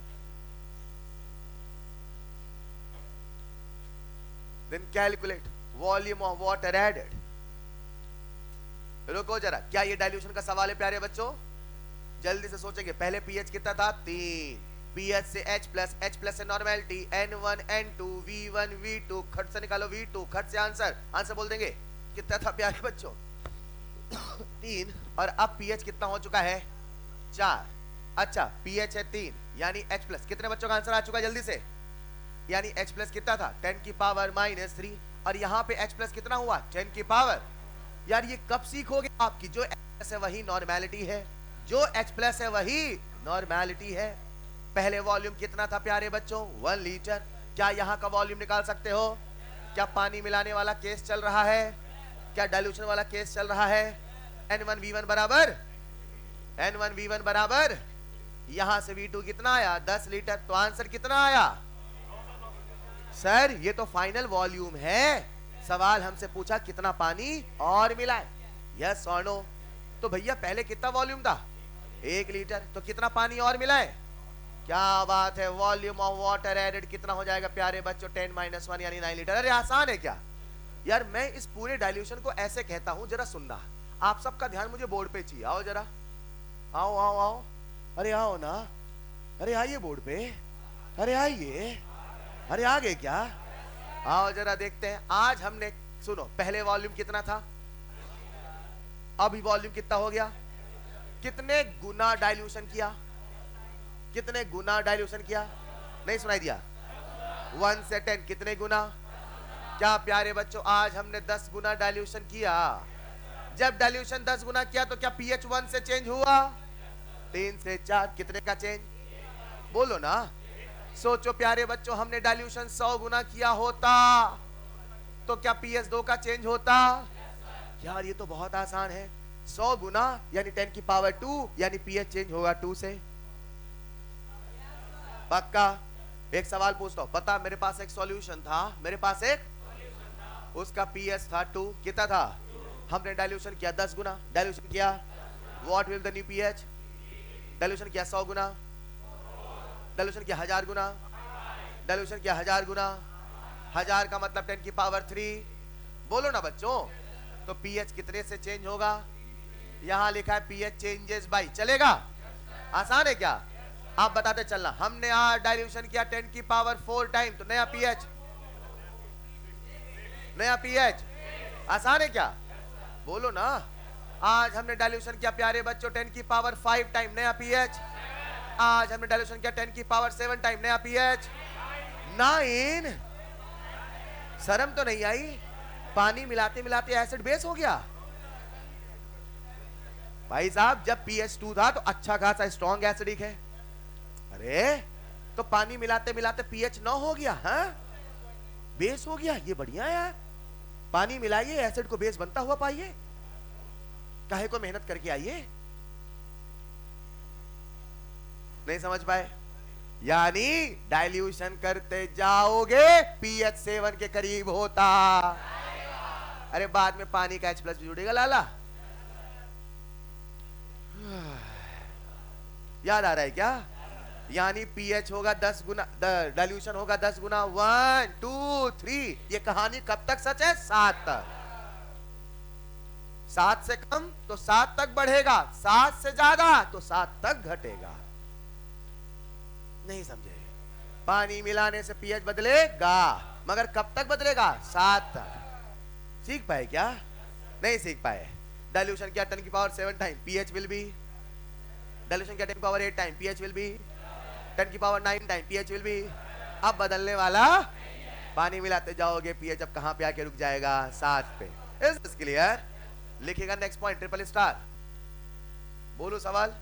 Then calculate volume of water added. रुको जरा, क्या ये डाइल्यूशन का सवाल है प्यारे बच्चों? जल्दी से सोचेंगे। पहले पीएच कितना था? 3, पीएच से H प्लस से normality N1 N2 V1 V2, खट से निकालो V2, खट से आंसर बोल देंगे। कितना था प्यारे बच्चों? 3। और अब पीएच कितना हो चुका है? 4। अच्छा पीएच है 3, यानी H प्लस। कितने बच्चों का आंसर आ चुका है जल्दी से? यानी H प्लस कितना था? 10 की पावर -3। और यहाँ पे H प्लस कितना हुआ? 10 की पावर। यार ये कब सीखोगे आपकी जो H है वही नॉर्मेलिटी है, जो H प्लस है वही नॉर्मेलिटी है। पहले वॉल्यूम कितना था प्यारे बच्चों? 1 लीटर। क्या यहाँ का वॉल्यूम निकाल सकते हो? क्या पानी मिलाने वाला केस चल रहा है? क्या डाइल्यूशन वाला केस चल रहा है? N1V1 बराबर N1V1 बराबर यहां से V2 कितना आया? 10 लीटर। तो आंसर कितना आया? सर ये तो फाइनल वॉल्यूम है, सवाल हमसे पूछा कितना पानी और मिलाए, यस और नो। तो भैया पहले कितना वॉल्यूम था? 1 लीटर। तो कितना पानी और मिलाए? क्या बात है, वॉल्यूम ऑफ वाटर एडेड कितना हो जाएगा प्यारे बच्चों? 10 - 1 यानी 9 लीटर। अरे आसान है क्या यार? मैं इस पूरे डाइल्यूशन को ऐसे कहता हूं, जरा सुनना, आप सबका ध्यान मुझे बोर्ड पे चाहिए। आओ जरा, आओ आओ आओ, अरे आओ ना, अरे आइए बोर्ड पे, अरे आइए, अरे आ गए क्या? आओ जरा देखते हैं। आज हमने, सुनो, पहले वॉल्यूम कितना था, अभी वॉल्यूम कितना हो गया? कितने गुना डाइल्यूशन किया? कितने गुना डाइल्यूशन किया? नहीं सुनाई दिया? 1 से 10 कितने गुना? क्या प्यारे बच्चों आज हमने 10 गुना डाइल्यूशन किया? जब डाइल्यूशन 10 गुना किया तो क्या पीएच 1 से चेंज हुआ? 3 से 4 कितने का चेंज? बोलो ना। सोचो प्यारे बच्चों, हमने डाइल्यूशन 100 गुना किया होता तो क्या पीएच 2 का चेंज होता? यार ये तो बहुत आसान है, 100 गुना यानी 10 की पावर 2 यानी पीएच चेंज होगा 2 से। पक्का? एक सवाल पूछता हूं, पता मेरे पास एक सॉल्यूशन था, मेरे पास एक, उसका पीएच था 2, कितना था? हमने डाइल्यूशन किया 10 गुना, डाइल्यूशन किया, what will the new pH? Dilution किया 100 गुना, डाइल्यूशन किया 1000 गुना, डाइल्यूशन किया 1000 गुना, 1000 का मतलब 10 की पावर 3। बोलो ना बच्चों, तो पीएच कितने से चेंज होगा? यहां लिखा है पीएच चेंजेस बाय, चलेगा? आसान है क्या? आप बताते चलना। हमने आज डाइल्यूशन किया 10 की पावर 4 टाइम, तो नया पीएच, नया पीएच, आसान है क्या? बोलो ना। आज हमने डाइल्यूशन किया प्यारे बच्चों 10 की पावर 5 टाइम, नया पीएच। आज हमने डाइल्यूशन किया 10 की पावर 7 टाइम, नया पीएच 9। शर्म तो नहीं आई? पानी मिलाते मिलाते एसिड बेस हो गया। भाई साहब जब पीएच 2 था तो अच्छा खासा स्ट्रॉन्ग एसिडिक है, अरे तो पानी मिलाते मिलाते पीएच 9 हो गया, हाँ बेस हो गया। ये बढ़िया है यार, पानी मिलाइए एसिड को बेस बनता हुआ पाइए, काहे को मेहनत करके आइए। नहीं समझ पाए? यानी डाइल्यूशन करते जाओगे पीएच 7 के करीब होता। अरे बाद में पानी का H+ भी जुड़ेगा लाला। याद आ रहा है क्या? यानी पीएच होगा 10 गुना, डाइल्यूशन होगा 10 गुना, 1 2 3। ये कहानी कब तक सच है? 7 तक। 7 से कम तो 7 तक बढ़ेगा, 7 से ज्यादा तो 7 तक घटेगा। नहीं समझे? पानी मिलाने से पीएच बदलेगा, मगर कब तक बदलेगा? 7 तक। सीख पाए क्या? नहीं सीख पाए। डाइल्यूशन किया 10 की power 7 time, pH will be, dilution किया 10 की power 8 time, pH will be 10 की power 9 time, pH will be. अब बदलने वाला, पानी मिलाते जाओगे पीएच अब कहां पे आके रुक जाएगा? 7 पे। Is this clear? लिखिएगा नेक्स्ट पॉइंट, ट्रिपल स्टार। बोलो सवाल,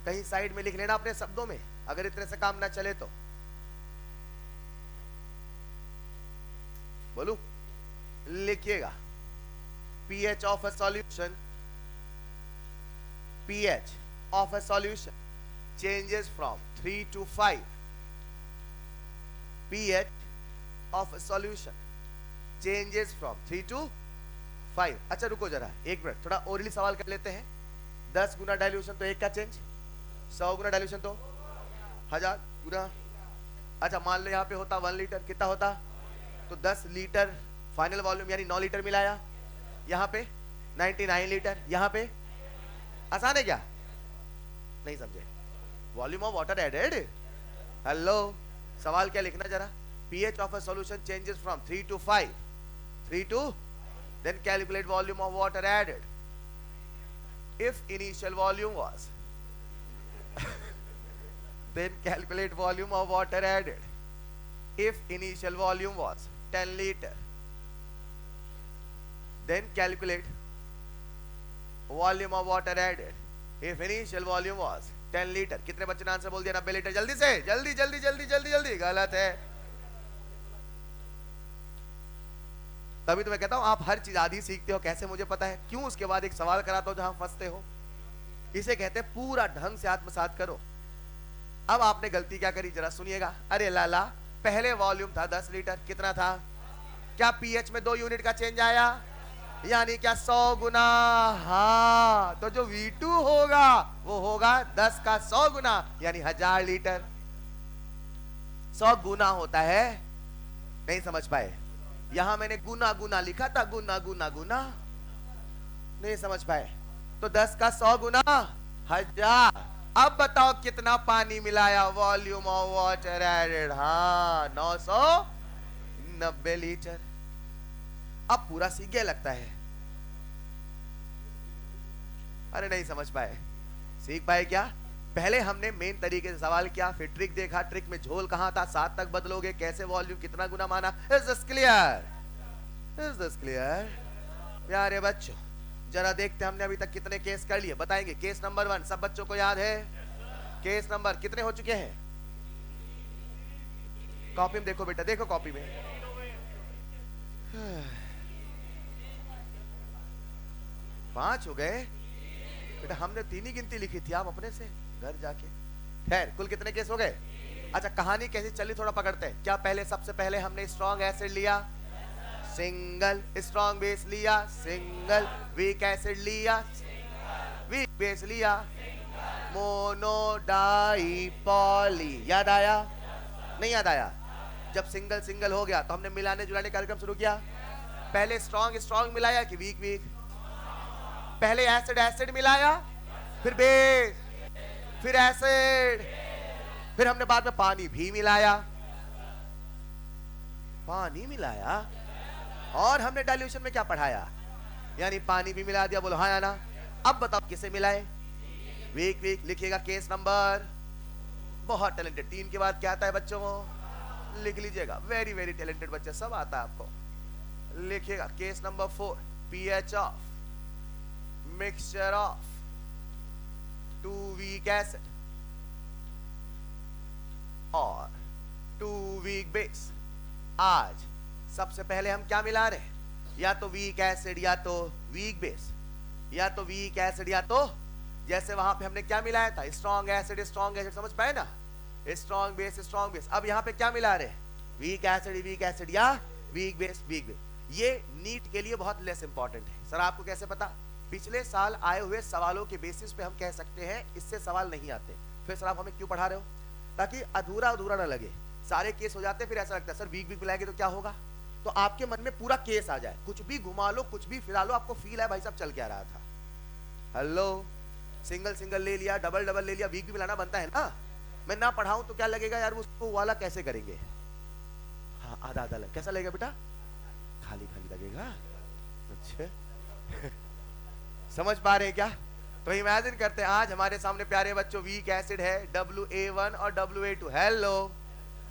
कहीं साइड में लिख लेना अपने शब्दों में, अगर इतने से काम ना चले तो। बोलू, लिखिएगा pH of a solution, pH of a solution changes from 3 to 5. pH of a solution changes from 3 to 5. अच्छा रुको जरा एक मिनट, थोड़ा ओरली सवाल कर लेते हैं। 10 गुना डाइल्यूशन तो 1 का चेंज, 100 गुना डाइल्यूशन तो 1000 गुना। अच्छा मान लो यहाँ पे होता 1 लीटर, कितना होता? तो 10 लीटर फाइनल वॉल्यूम यानी 9 लीटर मिलाया, यहाँ पे 99 लीटर, यहाँ पे। आसान है क्या? नहीं समझे? Volume of water added. Hello, सवाल क्या लिखना जरा? pH of a solution changes from 3 to 5. 3 to, then calculate volume of water added. If initial volume was then calculate volume of water added. If initial volume was 10 liter, then calculate volume of water added. If initial volume was 10 liter, कितने बच्चे ने answer बोल दिया? 90 litre. जल्दी से, जल्दी जल्दी जल्दी जल्दी जल्दी। गलत है। तभी तो मैं कहता हूं आप हर चीज आधी सीखते हो, कैसे मुझे पता है, क्यों उसके बाद एक सवाल कराता हूं जहां फंसते हो। इसे कहते हैं पूरा ढंग से आत्मसात करो। अब आपने गलती क्या करी जरा सुनिएगा। अरे लाला, पहले वॉल्यूम था 10 लीटर, कितना था? क्या पीएच में 2 यूनिट का चेंज आया? यानी क्या 100 गुना? हाँ, तो जो V2 होगा वो होगा 10 का 100 गुना, यानी 1000 लीटर। 100 गुना होता है, नहीं समझ पाए? यहां मैंने गुना गुना लिखा था, गुना गुना गुना, नहीं समझ पाए? तो 10 का 100 गुना 1000। अब बताओ कितना पानी मिलाया? वॉल्यूम ऑफ वाटर एडेड, हाँ 990 लीटर। अब पूरा सीख गया लगता है। अरे नहीं समझ पाए? सीख पाए क्या? पहले हमने मेन तरीके से सवाल किया, फिर ट्रिक देखा, ट्रिक में झोल कहां था, 7 तक बदलोगे, कैसे वॉल्यूम कितना गुना माना। Is this clear? Is this clear? प्यारे बच्चों जरा देखते हमने अभी तक कितने केस कर लिए, बताएंगे। केस नंबर 1 सब बच्चों को याद है? केस नंबर कितने हो चुके हैं? कॉपी में देखो बेटा, देखो कॉपी में। पांच हो गए बेटा, हमने 3 ही गिनती लिखी थी, आप अपने से घर जाके। खैर कुल कितने केस हो गए? अच्छा कहानी कैसी चली थोड़ा पकड़ते हैं। क्या पहले सबसे पहले हमने स्ट्रॉन्ग एसिड लिया, सिंगल, स्ट्रॉन्ग बेस लिया, सिंगल, वीक एसिड लिया, वीक बेस लिया, मोनो डाई पॉली। याद आया? नहीं याद आया? जब सिंगल सिंगल हो गया तो हमने मिलाने जुलाने कार्यक्रम शुरू किया। पहले स्ट्रॉन्ग स्ट्रॉन्ग मिलाया कि वीक वीक? पहले एसिड एसिड मिलाया, फिर बेस, फिर एसिड, फिर हमने बाद में पानी भी मिलाया, पानी मिलाया, और हमने डाइल्यूशन में क्या पढ़ाया? यानी पानी भी मिला दिया। बोलो हाँ या ना? अब बताओ किसे मिलाए? Weak weak. लिखिएगा केस नंबर, बहुत टैलेंटेड। 3 के बाद क्या आता है बच्चों? लिख लीजिएगा, वेरी वेरी टैलेंटेड बच्चे, सब आता है आपको। लिखिएगा case number 4, pH of mixture of 2 weak acid और 2 वीक बेस। आज सबसे पहले हम क्या मिला रहे हैं? या तो वीक एसिड या तो वीक बेस, या तो वीक एसिड या तो, जैसे वहां पे हमने क्या मिलाया था? स्ट्रॉन्ग एसिड स्ट्रॉन्ग एसिड, समझ पाए ना? Strong base strong base. अब यहाँ पे क्या मिला रहे हैं? वीक एसिड या वीक बेस वीक बेस। ये नीट के लिए बहुत लेस इंपॉर्टेंट है। सर आपको कैसे पता? पिछले साल आए हुए सवालों के बेसिस पे हम कह सकते हैं इससे सवाल नहीं आते। फिर सर आप हमें क्यों पढ़ा रहे हो? ताकि अधूरा अधूरा ना लगे। सारे केस हो जाते फिर ऐसा लगता है सर वीक वीक मिलाएंगे तो क्या होगा? तो आपके मन में पूरा केस आ जाए, कुछ भी घुमा लो, कुछ भी फिरा लो, आपको फील है भाई साहब चल क्या रहा था। हेलो, सिंगल सिंगल ले लिया, डबल डबल ले लिया, वीक भी मिलाना बनता है ना। मैं ना पढ़ाऊं तो क्या लगेगा यार, उसको वाला कैसे करेंगे? हाँ आधा आधा लग, कैसा लगेगा बेटा? खाली खाली लगेगा। अच्छा समझ पा रहे हैं क्या? तो इमेजिन करते हैं आज हमारे सामने प्यारे बच्चों वीक एसिड है WA1 और WA2, हेलो,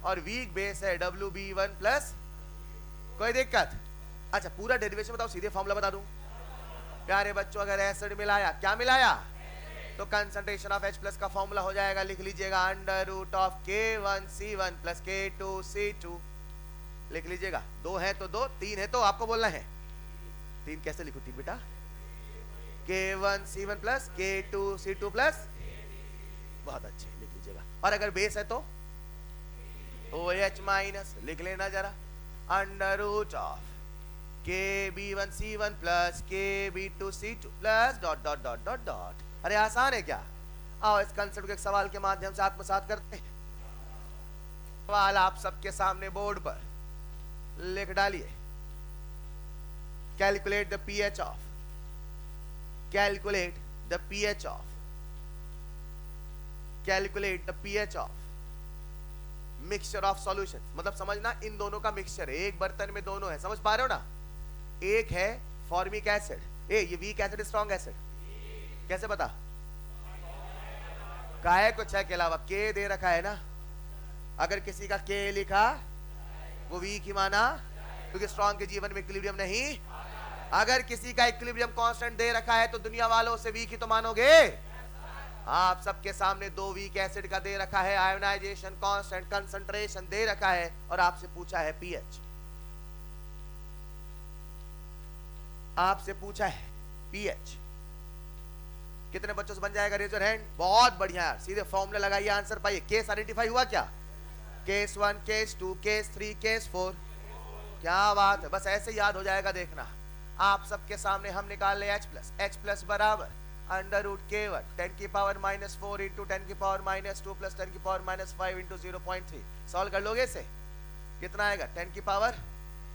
और वीक बेस है WB1 प्लस। कोई दिक्कत? अच्छा पूरा डेरिवेशन बताओ, सीधे फॉर्मूला बता दूं प्यारे बच्चों। अगर एसिड मिलाया, क्या मिलाया? तो कंसंट्रेशन ऑफ H प्लस का फॉर्मूला हो जाएगा, लिख लीजिएगा, √ ऑफ K1C1 प्लस K2C2। लिख लीजिएगा। 2 है तो 2, 3 है तो आपको बोलना है 3। कैसे लिखूं 3 बेटा? K1C1 प्लस K2C2 प्लस, बहुत अच्छे, लिख लीजिएगा। और अगर बेस है तो OH माइनस, लिख लेना जरा, √ of KB1C1 plus KB2C2 plus dot dot dot dot dot. अरे आसान है क्या? आओ इस कंसेप्ट के एक सवाल के माध्यम से आत्मसात करते हैं। सवाल आप सबके सामने बोर्ड पर लिख डालिए। Calculate the pH of, calculate the pH of, calculate the pH of mixture of solution. मतलब समझना, इन दोनों का मिक्सचर है, एक बर्तन में दोनों है, समझ पा रहे हो ना? एक है फॉर्मिक एसिड, ये वीक एसिड स्ट्रॉन्ग एसिड, कैसे पता? काहे को छह के अलावा के दे रखा है ना। अगर किसी का के लिखा वो वीक ही माना, क्योंकि स्ट्रॉन्ग के जीवन में इक्विलिब्रियम नहीं। अगर किसी का इक्विलिब्रियम कांस्टेंट दे रखा है तो दुनिया वालों से वीक ही तो मानोगे। आप सबके सामने 2 वीक एसिड का दे रखा है, आयोनाइजेशन कांस्टेंट, कंसंट्रेशन दे रखा है, और आपसे पूछा है पीएच। आपसे पूछा है पीएच, कितने बच्चों से बन जाएगा? Raise your hand. बहुत बढ़िया यार, सीधे फॉर्मूला लगाइए, आंसर पाइए। केस आइडेंटिफाई हुआ क्या? Case 1, case 2, case 3, case 4। क्या बात है, बस ऐसे याद हो जाएगा, देखना। आप सबके सामने हम निकाल ले h प्लस बराबर अंडर रूट k1 10 की पावर -4 इंटू 10 की पावर -2 प्लस 10 की पावर -5 इंटू 0.3। सॉल्व कर लोगे इसे, कितना आएगा? 10 की पावर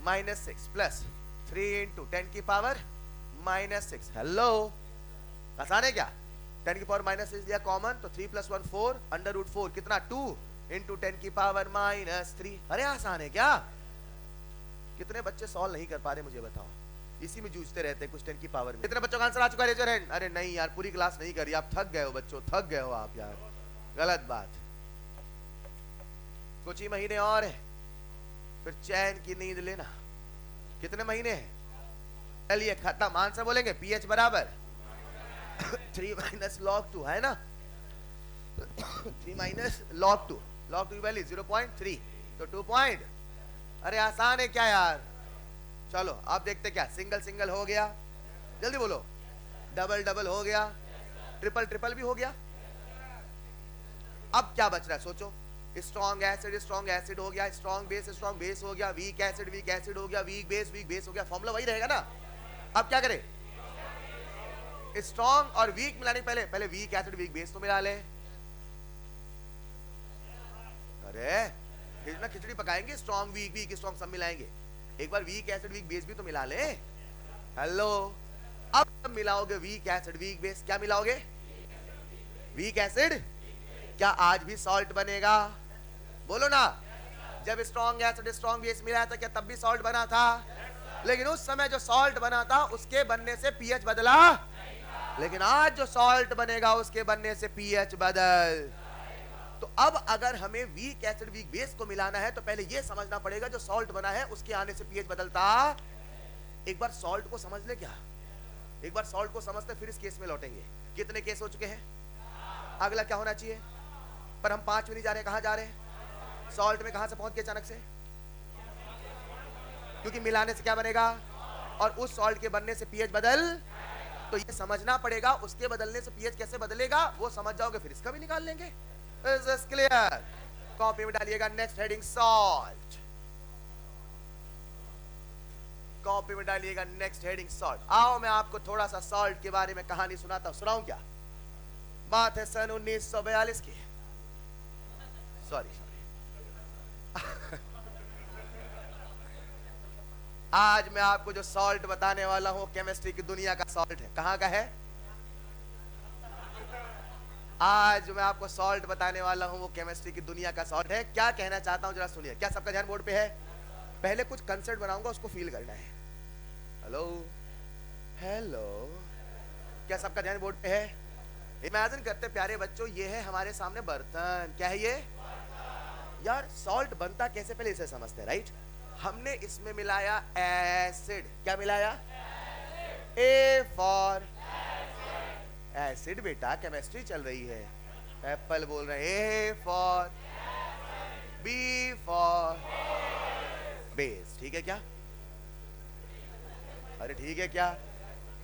-6 प्लस 3 इंटू 10 की पावर -6। हेलो, आसान है क्या? 10 की पावर -6 दिया कॉमन, तो 3 + 1 4 अंडर रूट 4 कितना? 2 इंटू 10 की पावर -3। अरे आसान है क्या? कितने बच्चे सॉल्व नहीं कर पा रहे मुझे बताओ, इसी में जूझते रहते कुछ 10 की पावर में। कितने बच्चों का आंसर आ चुका है? Raise your hand. अरे नहीं यार, पूरी क्लास नहीं करी, आप थक गए हो बच्चों, थक गए हो आप यार, गलत बात। कुछ ही महीने और है, फिर चैन की नींद लेना। कितने महीने हैं? चलिए खत्म। आंसर बोलेंगे पीएच बराबर 3 - log 2 है ना, 3 - log 2, log 2 की वैल्यू 0.3, तो 2 पॉइंट। अरे आसान है क्या यार? चलो अब देखते क्या, सिंगल सिंगल हो गया, जल्दी बोलो, डबल डबल हो गया, ट्रिपल ट्रिपल भी हो गया। अब क्या बच रहा है सोचो। स्ट्रॉन्ग एसिड हो गया, स्ट्रॉन्ग बेस हो गया, वीक एसिड हो गया, वीक बेस हो गया। फॉर्मूला वही रहेगा ना। अब क्या करें? स्ट्रॉन्ग और वीक मिलाने के पहले वीक एसिड वीक बेस तो मिला ले। अरे ना खिचड़ी पकाएंगे, स्ट्रॉन्ग वीक स्ट्रॉन्ग सब मिलाएंगे, एक बार वीक एसिड वीक बेस भी तो मिला ले। हेलो, अब मिलाओगे वीक एसिड वीक बेस, क्या मिलाओगे? Weak acid. क्या आज भी सॉल्ट बनेगा? बोलो ना। जब स्ट्रॉन्ग एसिड स्ट्रॉन्ग बेस मिलाया था, क्या तब भी सॉल्ट बना था? लेकिन उस समय जो सॉल्ट बना था उसके बनने से पीएच बदला, लेकिन आज जो सॉल्ट बनेगा उसके बनने से पीएच बदल। तो अब अगर हमें वीक एसिड वीक बेस को मिलाना है तो पहले यह समझना पड़ेगा जो सॉल्ट बना है उसके आने से पीएच बदलता। एक बार सॉल्ट को समझ ले क्या, एक बार सॉल्ट को समझते फिर इस केस में लौटेंगे। कितने केस हो चुके हैं? अगला क्या होना चाहिए? पर हम 5 में नहीं जा रहे, कहां जा रहे हैं? सॉल्ट में। कहां से पहुंच गए अचानक से? क्योंकि मिलाने से क्या बनेगा, और उस सॉल्ट के बनने से पीएच बदल। तो ये समझना पड़ेगा, उसके बदलने से पीएच कैसे बदलेगा वो समझ जाओगे, फिर इसका भी निकाल लेंगे। Is this clear? कॉपी में डालिएगा नेक्स्ट हेडिंग सॉल्ट, कॉपी में डालिएगा नेक्स्ट हेडिंग सॉल्ट। आओ मैं आपको थोड़ा सा सॉल्ट के बारे में कहानी सुनाता हूं। सुनाऊं क्या? बात है सन 1942 की। सॉरी आज मैं आपको जो सॉल्ट बताने वाला हूं केमिस्ट्री की दुनिया का सॉल्ट है। कहां का है? आज मैं आपको सॉल्ट बताने वाला हूं वो केमिस्ट्री की दुनिया का सॉल्ट है। क्या कहना चाहता हूं जरा सुनिए। क्या सबका ध्यान बोर्ड पे है? पहले कुछ कंसेप्ट बनाऊंगा, उसको फील करना है। हेलो हेलो, क्या सबका ध्यान बोर्ड पे है? इमेजिन करते प्यारे बच्चों, ये है हमारे सामने बर्तन। क्या है ये? यार सॉल्ट बनता कैसे पहले इसे समझते हैं, राइट? हमने इसमें मिलाया एसिड। क्या मिलाया? A for acid. बेटा केमिस्ट्री चल रही है, एप्पल बोल रहे हैं। A for B for base. ठीक है क्या? अरे ठीक है क्या?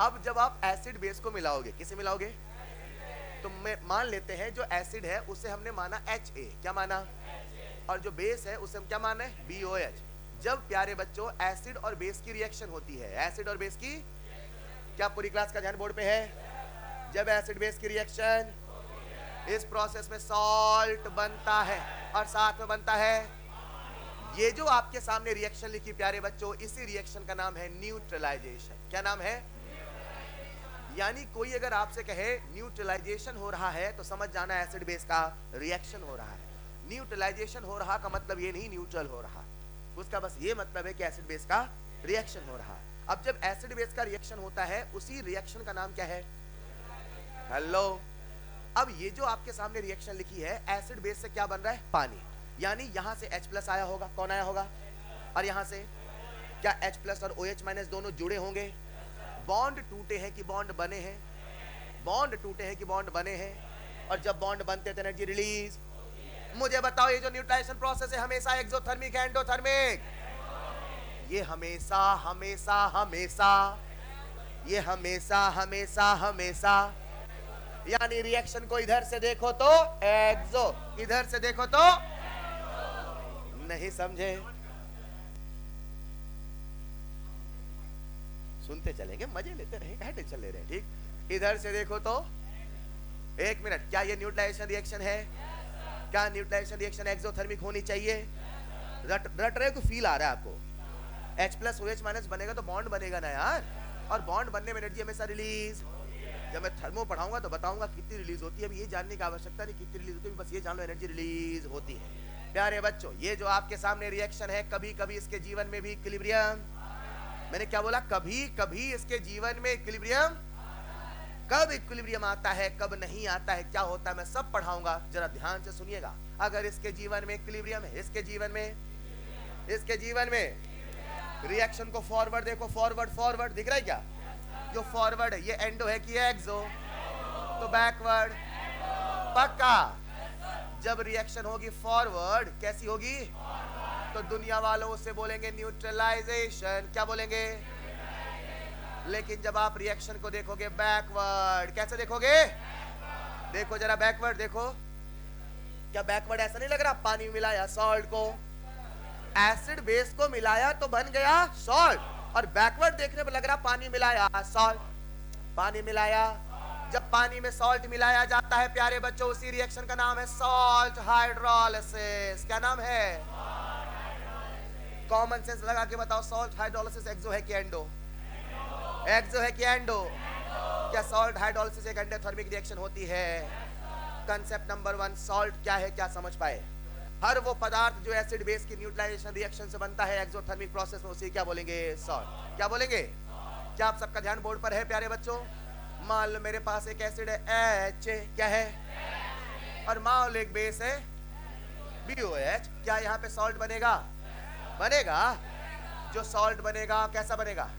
अब जब आप एसिड बेस को मिलाओगे, किसे मिलाओगे? तो मान लेते हैं जो एसिड है उसे हमने माना HA। क्या माना? और जो बेस है उसे हम क्या माने? BOH। जब प्यारे बच्चों एसिड और बेस की रिएक्शन होती है, एसिड और बेस की, क्या पूरी क्लास का ध्यान बोर्ड पे है? जब एसिड बेस की रिएक्शन, इस प्रोसेस में सॉल्ट बनता है और साथ में बनता है ये जो आपके सामने रिएक्शन लिखी प्यारे बच्चों, इसी रिएक्शन का नाम है न्यूट्रलाइजेशन। क्या नाम है? यानी कोई अगर आपसे कहे न्यूट्रलाइजेशन हो रहा है तो समझ जाना एसिड बेस का रिएक्शन हो रहा है। न्यूट्रलाइजेशन हो रहा का मतलब ये नहीं न्यूट्रल हो रहा, उसका बस ये मतलब है कि एसिड बेस का रिएक्शन हो रहा। अब जब एसिड बेस का रिएक्शन होता है उसी रिएक्शन का नाम क्या है? हेलो, अब ये जो आपके सामने रिएक्शन लिखी है, एसिड बेस से क्या बन रहा है? पानी। यानी यहां से H+ आया होगा, कौन आया होगा? और यहां से क्या H+ और OH- दोनों जुड़े होंगे? बॉन्ड टूटे हैं कि बॉन्ड बने हैं? बॉन्ड टूटे हैं कि बॉन्ड बने हैं? और जब बॉन्ड बनते हैं तो एनर्जी रिलीज। मुझे बताओ ये जो न्यूट्रलाइजेशन प्रोसेस है हमेशा एक्सोथर्मिक एंडोथर्मिक? ये हमेशा हमेशा हमेशा ये हमेशा हमेशा हमेशा, यानी रिएक्शन को इधर से देखो तो एक्सो, इधर से देखो तो नहीं समझे? सुनते चलेंगे, मजे लेते रहेंगे, काहे टेंशन ले रहे हैं? ठीक, इधर से देखो तो, एक मिनट, क्या ये न्यूट्रलाइजेशन रिएक्शन है? क्या न्यूट्रलाइजेशन रिएक्शन एक्सोथर्मिक होनी चाहिए? रट रहे को फील आ रहा है आपको? H प्लस OH माइनस बनेगा तो बॉन्ड बनेगा ना यार, और बॉन्ड बनने में एनर्जी हमेशा रिलीज। जब मैं थर्मो पढ़ाऊंगा तो बताऊंगा कितनी रिलीज होती है, अभी ये जानने की आवश्यकता नहीं कितनी रिलीज होती है, बस ये जान लो एनर्जी रिलीज होती है। प्यारे बच्चों, ये जो आपके सामने रिएक्शन है, कभी कभी इसके जीवन में भी इक्विलिब्रियम, मैंने क्या बोला, कभी कभी इसके जीवन में इक्विलिब्रियम, कब इक्विलिब्रियम आता है कब नहीं आता है, क्या होता है, मैं सब पढ़ाऊंगा, जरा ध्यान से सुनिएगा। अगर इसके जीवन में इक्विलिब्रियम है, इसके जीवन में रिएक्शन को फॉरवर्ड देखो, फॉरवर्ड दिख रहा है क्या? जो फॉरवर्ड है ये एंडो है कि एक्सो, तो बैकवर्ड पक्का। जब रिएक्शन होगी फॉरवर्ड, कैसी होगी? तो दुनिया वालों उससे बोलेंगे न्यूट्रलाइजेशन, क्या बोलेंगे? लेकिन जब आप रिएक्शन को देखोगे बैकवर्ड, कैसे देखोगे? देखो जरा बैकवर्ड देखो, क्या बैकवर्ड ऐसा नहीं लग रहा? पानी में मिलाया सॉल्ट को, एसिड बेस को मिलाया तो बन गया सॉल्ट, और बैकवर्ड देखने में लग रहा पानी मिलाया सॉल्ट, पानी मिलाया। जब पानी में सॉल्ट मिलाया जाता है प्यारे बच्चों, उसी रिएक्शन का नाम है सॉल्ट हाइड्रोलिसिस। क्या नाम है? कॉमन सेंस लगा के बताओ, सॉल्ट हाइड्रोलिसिस एक्सो है कि एंडो? एक्सो है कि एंडो? क्या सॉल्ट हाइड्रोलिसिस एक एंडोथर्मिक रिएक्शन होती है? कंसेप्ट नंबर 1, सॉल्ट क्या है, क्या समझ पाए? हर वो पदार्थ जो एसिड बेस की न्यूट्रलाइजेशन रिएक्शन से बनता है एक्सोथर्मिक प्रोसेस में, उसे क्या बोलेंगे? सॉल्ट। क्या बोलेंगे? क्या आप सबका ध्यान बोर्ड पर है प्यारे बच्चों? मान लो मेरे पास एक एसिड है H, क्या है? और मान लो एक बेस है BOH, क्या यहाँ पे सॉल्ट बनेगा? बनेगा। जो सॉल्ट बनेगा कैसा बनेगा?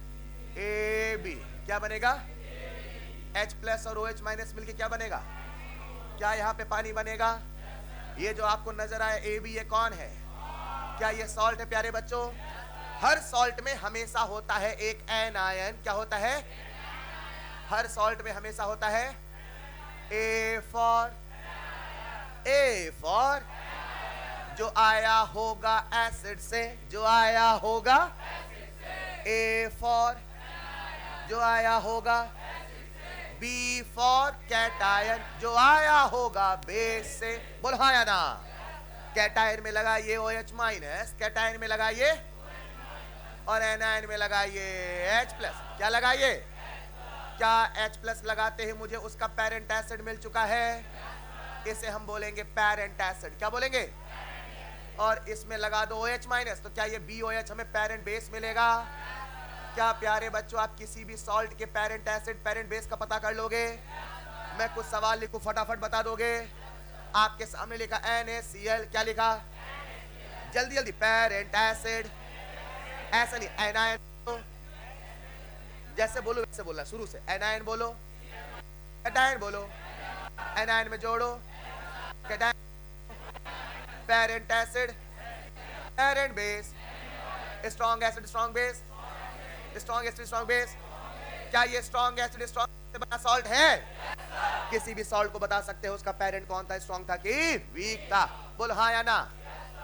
AB। क्या बनेगा? H प्लस और OH माइनस मिलके क्या बनेगा? क्या यहाँ पे पानी बनेगा? ये जो आपको नजर आए AB, ये कौन है? क्या ये सॉल्ट है प्यारे बच्चों? हर सॉल्ट में हमेशा होता है एक एनायन, क्या होता है? हर सॉल्ट में हमेशा होता है A फॉर जो आया होगा एसिड से, जो आया होगा A फॉर जो आया होगा, B फॉर कैटायन जो आया होगा बेस से। बोल हाँ या ना? कैटायन में लगा ये OH माइनस, कैटायन में लगा ये, और एनायन में लगा ये H प्लस। क्या लगा ये? क्या H प्लस लगाते ही मुझे उसका पेरेंट एसिड मिल चुका है? इसे हम बोलेंगे पेरेंट एसिड। क्या बोलेंगे? और इसमें लगा दो OH माइनस, तो क्या ये BOH हमें पेरेंट बेस मिलेगा? क्या प्यारे बच्चों आप किसी भी सॉल्ट के पेरेंट एसिड पेरेंट बेस का पता कर लोगे? मैं कुछ सवाल लिखूं, फटाफट बता दोगे? आपके सामने लिखा NaCl, क्या लिखा? जल्दी जल्दी, पेरेंट एसिड, ऐसा नहीं एनायन, जैसे बोलो वैसे बोलना, शुरू से एनायन बोलो, कैटायन बोलो, एनायन में जोड़ो cation, parent acid, parent base, strong acid strong base, strong acid strong base. क्या ये स्ट्रॉन्ग एसिड स्ट्रॉन्ग से बना सॉल्ट है? किसी भी सॉल्ट को बता सकते हो उसका पेरेंट कौन था, स्ट्रॉन्ग था कि वीक था? बोलो हाँ या ना?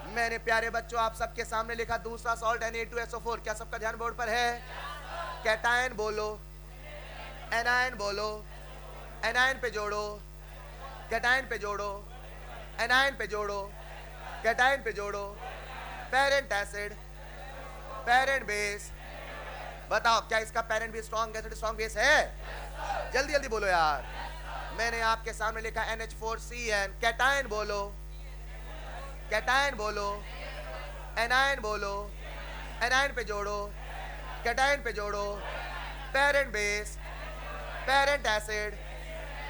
मैंने प्यारे बच्चों आप सबके सामने लिखा दूसरा सॉल्ट Na2SO4। क्या सबका ध्यान बोर्ड पर है? कैटायन बोलो, एनायन बोलो, एनायन पे जोड़ो, कैटायन पे जोड़ो, एनायन पे जोड़ो, कैटायन पे जोड़ो, पेरेंट एसिड, पेरेंट बेस। बताओ क्या इसका पेरेंट भी स्ट्रॉन्ग एसिड स्ट्रॉन्ग बेस है? जल्दी जल्दी बोलो यार। मैंने आपके सामने लिखा NH4CN, कैटायन बोलो, कैटायन बोलो, एनायन बोलो, एनायन पे जोड़ो, कैटायन पे जोड़ो, पेरेंट बेस, पेरेंट एसिड।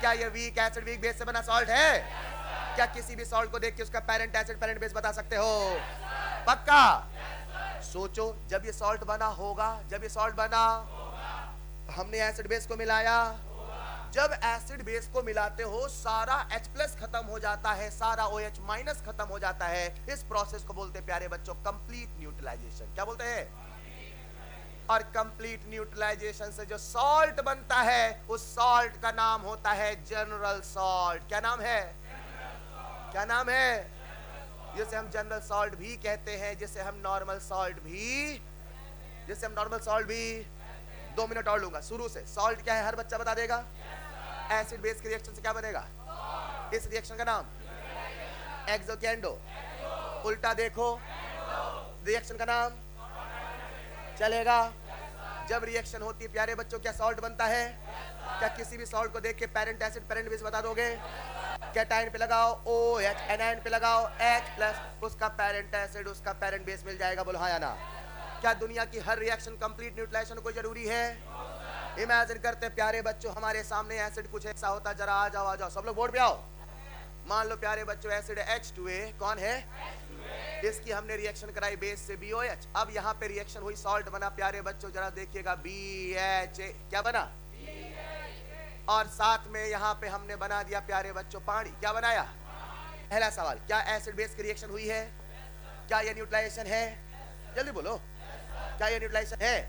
क्या ये वीक एसिड वीक बेस से बना सॉल्ट है? क्या किसी भी सॉल्ट को देख के उसका पेरेंट एसिड पेरेंट बेस बता सकते हो? पक्का? सोचो जब ये सॉल्ट बना होगा, जब ये सॉल्ट बना हमने एसिड बेस को मिलाया, जब एसिड बेस को मिलाते हो सारा H प्लस खत्म हो जाता है, सारा OH माइनस खत्म हो जाता है। इस प्रोसेस को बोलते हैं प्यारे बच्चों कंप्लीट न्यूट्रलाइजेशन। क्या बोलते हैं? और कंप्लीट न्यूट्रलाइजेशन से जो सॉल्ट बनता है उस सॉल्ट का नाम होता है जनरल सॉल्ट। क्या नाम है? क्या नाम है? जिसे हम जनरल सॉल्ट भी कहते हैं, जिसे हम नॉर्मल सॉल्ट भी, 2 मिनट और लूंगा शुरू से। सॉल्ट क्या है हर बच्चा बता देगा? एसिड बेस के रिएक्शन से क्या बनेगा? इस रिएक्शन का नाम एक्सोकेंडो। उल्टा देखो, रिएक्शन का नाम चलेगा। जब रिएक्शन होती है प्यारे बच्चों, क्या सॉल्ट बनता है? क्या किसी भी सॉल्ट को देख के पेरेंट एसिड पेरेंट बेस बता दोगे? कैटायन पे लगाओ OH, एनायन पे लगाओ H प्लस, उसका पेरेंट एसिड, उसका पेरेंट बेस मिल जाएगा। बोलो हाँ या ना? क्या दुनिया की हर रिएक्शन कंप्लीट न्यूट्रलाइजेशन को जरूरी है? इमेजिन करते हैं प्यारे बच्चों हमारे सामने एसिड कुछ ऐसा होता, जरा आ जाओ सब लोग बोर्ड पे आओ। मान लो प्यारे बच्चों एसिड H2A कौन है? इसकी हमने रिएक्शन कराई बेस से BOH। अब यहाँ पे रिएक्शन हुई, सॉल्ट बना प्यारे बच्चों, जरा देखिएगा BHA। क्या बना? और साथ में यहाँ पे हमने बना दिया प्यारे बच्चों पानी। क्या बनाया? पहला सवाल, क्या एसिड बेस की रिएक्शन हुई है? क्या ये न्यूट्रलाइजेशन है? जल्दी बोलो, क्या ये न्यूट्रलाइजेशन है?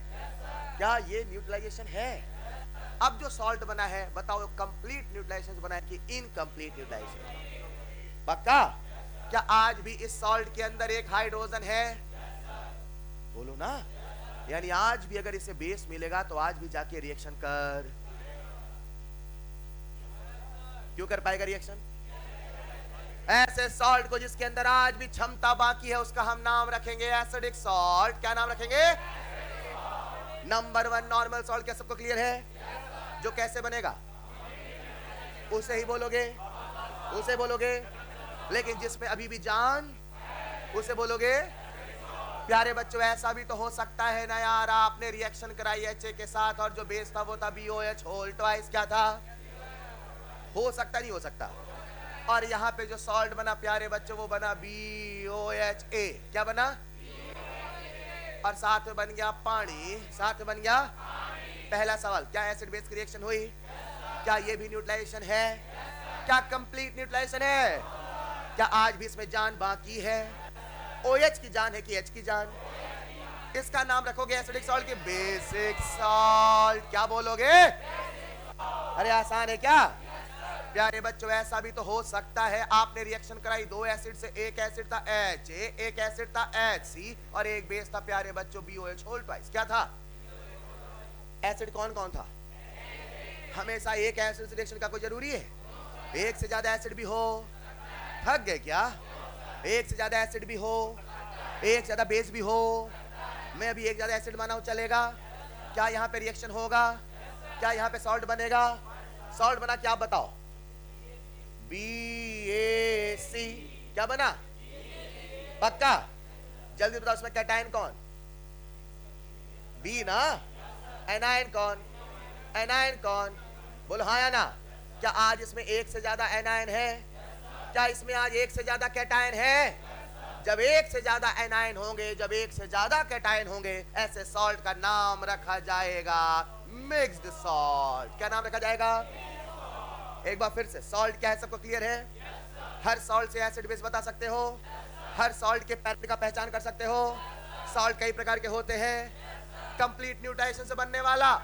क्या ये न्यूट्रलाइजेशन है? अब जो सॉल्ट बना है बताओ कंप्लीट न्यूट्रलाइजेशन बना है कि इनकम्प्लीट न्यूट्रलाइजेशन? पक्का? क्या आज भी इस सॉल्ट के अंदर एक हाइड्रोजन है? बोलो ना। यानी आज भी अगर इसे बेस मिलेगा तो आज भी जाके रिएक्शन कर, क्यों कर पाएगा रिएक्शन? ऐसे सॉल्ट को जिसके अंदर आज भी क्षमता बाकी है उसका हम नाम रखेंगे एसिडिक सॉल्ट। क्या नाम रखेंगे? Number 1 normal salt. क्या सबको क्लियर है? जो कैसे बनेगा उसे ही बोलोगे, उसे बोलोगे। लेकिन जिसमें अभी भी जान, उसे बोलोगे। प्यारे बच्चों ऐसा भी तो हो सकता है ना यार, आपने रिएक्शन कराई HA के साथ और जो बेस था वो था BOH होल ट्वाइस। क्या था? हो सकता नहीं हो सकता? और यहाँ पे जो सॉल्ट बना प्यारे बच्चों वो बना BOHA। क्या बना? और साथ में बन गया पानी, साथ में बन गया। पहला सवाल, क्या एसिड बेस की रिएक्शन हुई? क्या ये भी न्यूट्रलाइजेशन है? क्या कंप्लीट न्यूट्रलाइजेशन है? क्या आज भी इसमें जान बाकी है? OH की जान है कि H की जान? इसका नाम रखोगे एसिडिक सॉल्ट की बेसिक सॉल्ट। क्या बोलोगे? अरे आसान है क्या? प्यारे बच्चों ऐसा भी तो हो सकता है आपने रिएक्शन कराई 2 एसिड से, एक एसिड था HA, एक एसिड था HC और एक बेस था प्यारे बच्चों BOH होल ट्वाइस। क्या था? एसिड कौन कौन था? हमेशा एक एसिड से रिएक्शन का कोई जरूरी है? एक से ज्यादा एसिड भी हो, थक गए क्या? एक से ज्यादा एसिड भी हो, एक से ज्यादा बेस भी हो, मैं अभी एक ज्यादा एसिड माना हूं, चलेगा? क्या यहाँ पे रिएक्शन होगा? क्या यहाँ पे सॉल्ट बनेगा? सॉल्ट बना क्या? बताओ। BAC। क्या बना? पक्का? जल्दी बताओ उसमें कैटायन कौन? B ना? एनायन कौन? एनायन कौन? बोलो हाँ या ना? क्या आज इसमें एक से ज्यादा एनायन है? क्या इसमें आज एक से ज्यादा कैटायन है? जब एक से ज्यादा एनायन होंगे, जब एक से ज्यादा कैटायन होंगे, ऐसे सॉल्ट का नाम रखा जाएगा मिक्स्ड सॉल्ट। क्या नाम रखा जाएगा? एक बार फिर से, सॉल्ट क्या है सबको क्लियर है? हर सॉल्ट से एसिड बेस बता सकते हो, हर सॉल्ट के पैटर्न का पहचान कर सकते हो। सॉल्ट कई प्रकार के होते हैं, कंप्लीट न्यूट्रलाइजेशन से बनने वाला,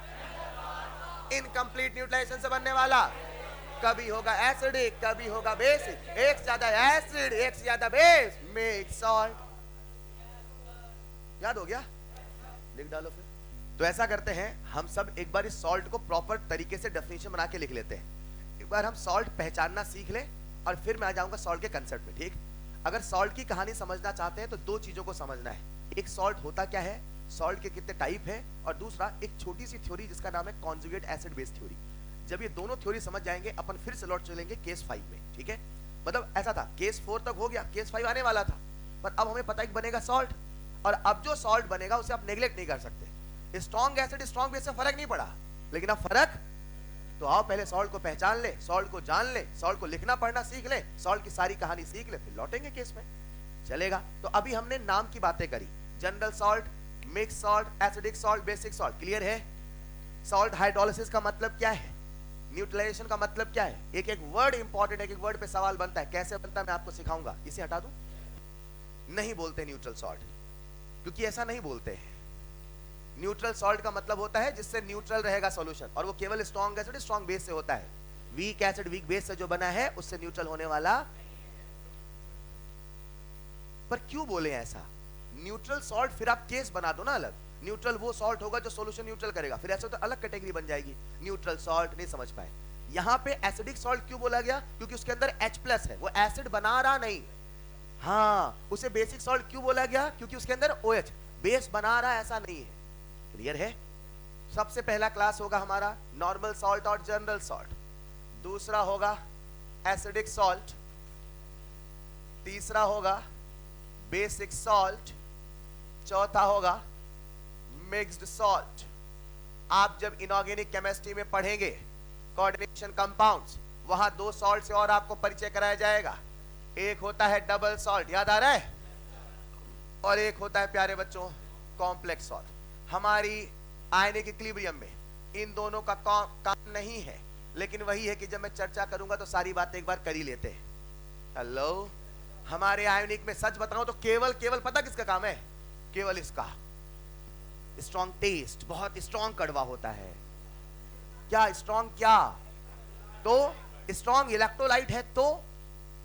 इनकम्प्लीट न्यूट्रलाइजेशन से बनने वाला, कभी होगा एसिडिक, कभी होगा बेसिक, एक से ज्यादा एसिड, एक से ज्यादा बेस, मिक्स सॉल्ट। याद हो गया? लिख डालो फिर। तो ऐसा करते हैं हम सब एक बार इस सॉल्ट को प्रॉपर तरीके से डेफिनेशन बना के लिख लेते हैं। एक बार हम सॉल्ट पहचानना सीख लें और फिर मैं आ जाऊंगा सॉल्ट के कंसेप्ट में। ठीक? अगर सॉल्ट की कहानी समझना चाहते हैं तो 2 चीजों को समझना है। एक, सॉल्ट होता क्या है, सॉल्ट के कितने टाइप है, और दूसरा एक छोटी सी थ्योरी जिसका नाम है कॉन्जुगेट एसिड बेस थ्योरी। जब ये दोनों थ्योरी समझ जाएंगे अपन फिर से लौट चलेंगे केस 5 में। ठीक है? मतलब ऐसा था, केस 4 तक हो गया, केस 5 आने वाला था, पर अब हमें पता है कि बनेगा सॉल्ट, और अब जो सॉल्ट बनेगा उसे आप नेग्लेक्ट नहीं कर सकते। स्ट्रॉन्ग एसिड स्ट्रॉन्ग बेस से फर्क नहीं पड़ा, लेकिन अब फर्क तो आओ पहले सॉल्ट को पहचान ले, सॉल्ट को जान ले, सॉल्ट को लिखना पढ़ना सीख ले, सॉल्ट की सारी कहानी सीख ले, फिर लौटेंगे केस में। चलेगा? तो अभी हमने नाम की बातें करी, general salt, mix salt, acidic salt, basic salt. Clear है? सॉल्ट हाइड्रोलिसिस का मतलब क्या है, न्यूट्रलाइजेशन का मतलब क्या है, एक एक वर्ड इंपॉर्टेंट है, एक एक वर्ड पे सवाल बनता है। कैसे बनता है मैं आपको सिखाऊंगा। इसे हटा दूं? नहीं बोलते न्यूट्रल सॉल्ट, क्योंकि ऐसा नहीं बोलते हैं। न्यूट्रल सॉल्ट का मतलब होता है जिससे न्यूट्रल रहेगा सॉल्यूशन, और वो केवल स्ट्रॉन्ग एसिड स्ट्रॉन्ग बेस से होता है। वीक एसिड वीक बेस से जो बना है उससे न्यूट्रल होने वाला। पर क्यों बोले ऐसा? न्यूट्रल सॉल्ट फिर आप केस बना दो ना अलग। न्यूट्रल वो सॉल्ट होगा जो सॉल्यूशन न्यूट्रल करेगा, फिर ऐसा तो अलग कैटेगरी बन जाएगी। न्यूट्रल सॉल्ट नहीं समझ पाए। यहां पे एसिडिक सॉल्ट क्यों बोला गया? क्योंकि उसके अंदर H+ है, वो एसिड बना रहा नहीं। हाँ, उसे बेसिक सॉल्ट क्यों बोला गया? क्योंकि उसके अंदर OH बेस बना रहा, ऐसा नहीं है। क्लियर है? सबसे पहला क्लास होगा हमारा नॉर्मल सॉल्ट और जनरल सॉल्ट, दूसरा होगा एसिडिक सॉल्ट, तीसरा होगा बेसिक सॉल्ट, चौथा होगा मिक्स्ड सॉल्ट। आप जब इनऑर्गेनिक केमिस्ट्री में पढ़ेंगे कोऑर्डिनेशन कंपाउंड्स, वहां दो सॉल्ट से और आपको परिचय कराया जाएगा। एक होता है डबल सॉल्ट, याद आ रहा है, और एक होता है प्यारे बच्चों कॉम्प्लेक्स सॉल्ट। हमारी आयनिक इक्विलिब्रियम में इन दोनों का काम नहीं है, लेकिन वही है कि जब मैं चर्चा करूंगा तो सारी बातें एक बार कर ही लेते हैं। हेलो, हमारे आयनिक में सच बताऊं तो केवल पता किसका काम है? केवल इसका स्ट्रॉन्ग टेस्ट, बहुत स्ट्रॉन्ग कड़वा होता है। क्या स्ट्रॉन्ग? क्या तो स्ट्रॉन्ग इलेक्ट्रोलाइट है, तो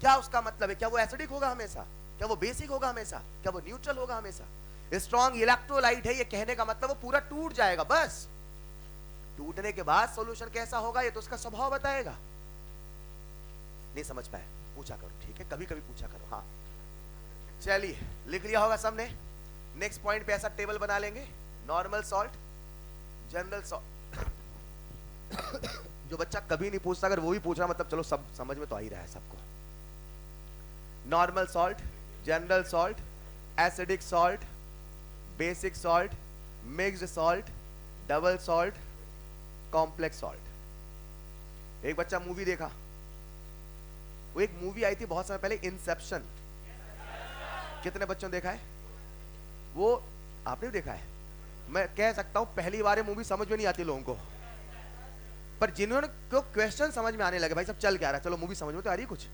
क्या उसका मतलब है? क्या वो एसिडिक होगा हमेशा? क्या वो बेसिक होगा हमेशा? क्या वो न्यूट्रल होगा हमेशा? स्ट्रॉन्ग इलेक्ट्रोलाइट है, ये कहने का मतलब वो पूरा टूट जाएगा। बस टूटने के बाद सॉल्यूशन कैसा होगा ये तो उसका स्वभाव बताएगा। नहीं समझ पाए? पूछा करो, ठीक है, कभी कभी पूछा करो। हाँ चलिए, लिख लिया होगा सबने। नेक्स्ट पॉइंट पे ऐसा टेबल बना लेंगे, नॉर्मल सॉल्ट, जनरल सॉल्ट। जो बच्चा कभी नहीं पूछता, अगर वो भी पूछ रहा मतलब चलो सब समझ में तो आ ही रहा है सबको। Normal salt, general salt, acidic salt, basic salt, mixed salt, double salt, complex salt. एक बच्चा मूवी देखा, वो एक मूवी आई थी बहुत समय पहले, इंसेप्शन। कितने बच्चों ने देखा है वो? आपने भी देखा है? मैं कह सकता हूं पहली बार मूवी समझ में नहीं आती लोगों को, पर जिन्होंने को क्वेश्चन समझ में आने लगे, भाई सब चल क्या रहा है, चलो मूवी समझ में तो आ रही है कुछ।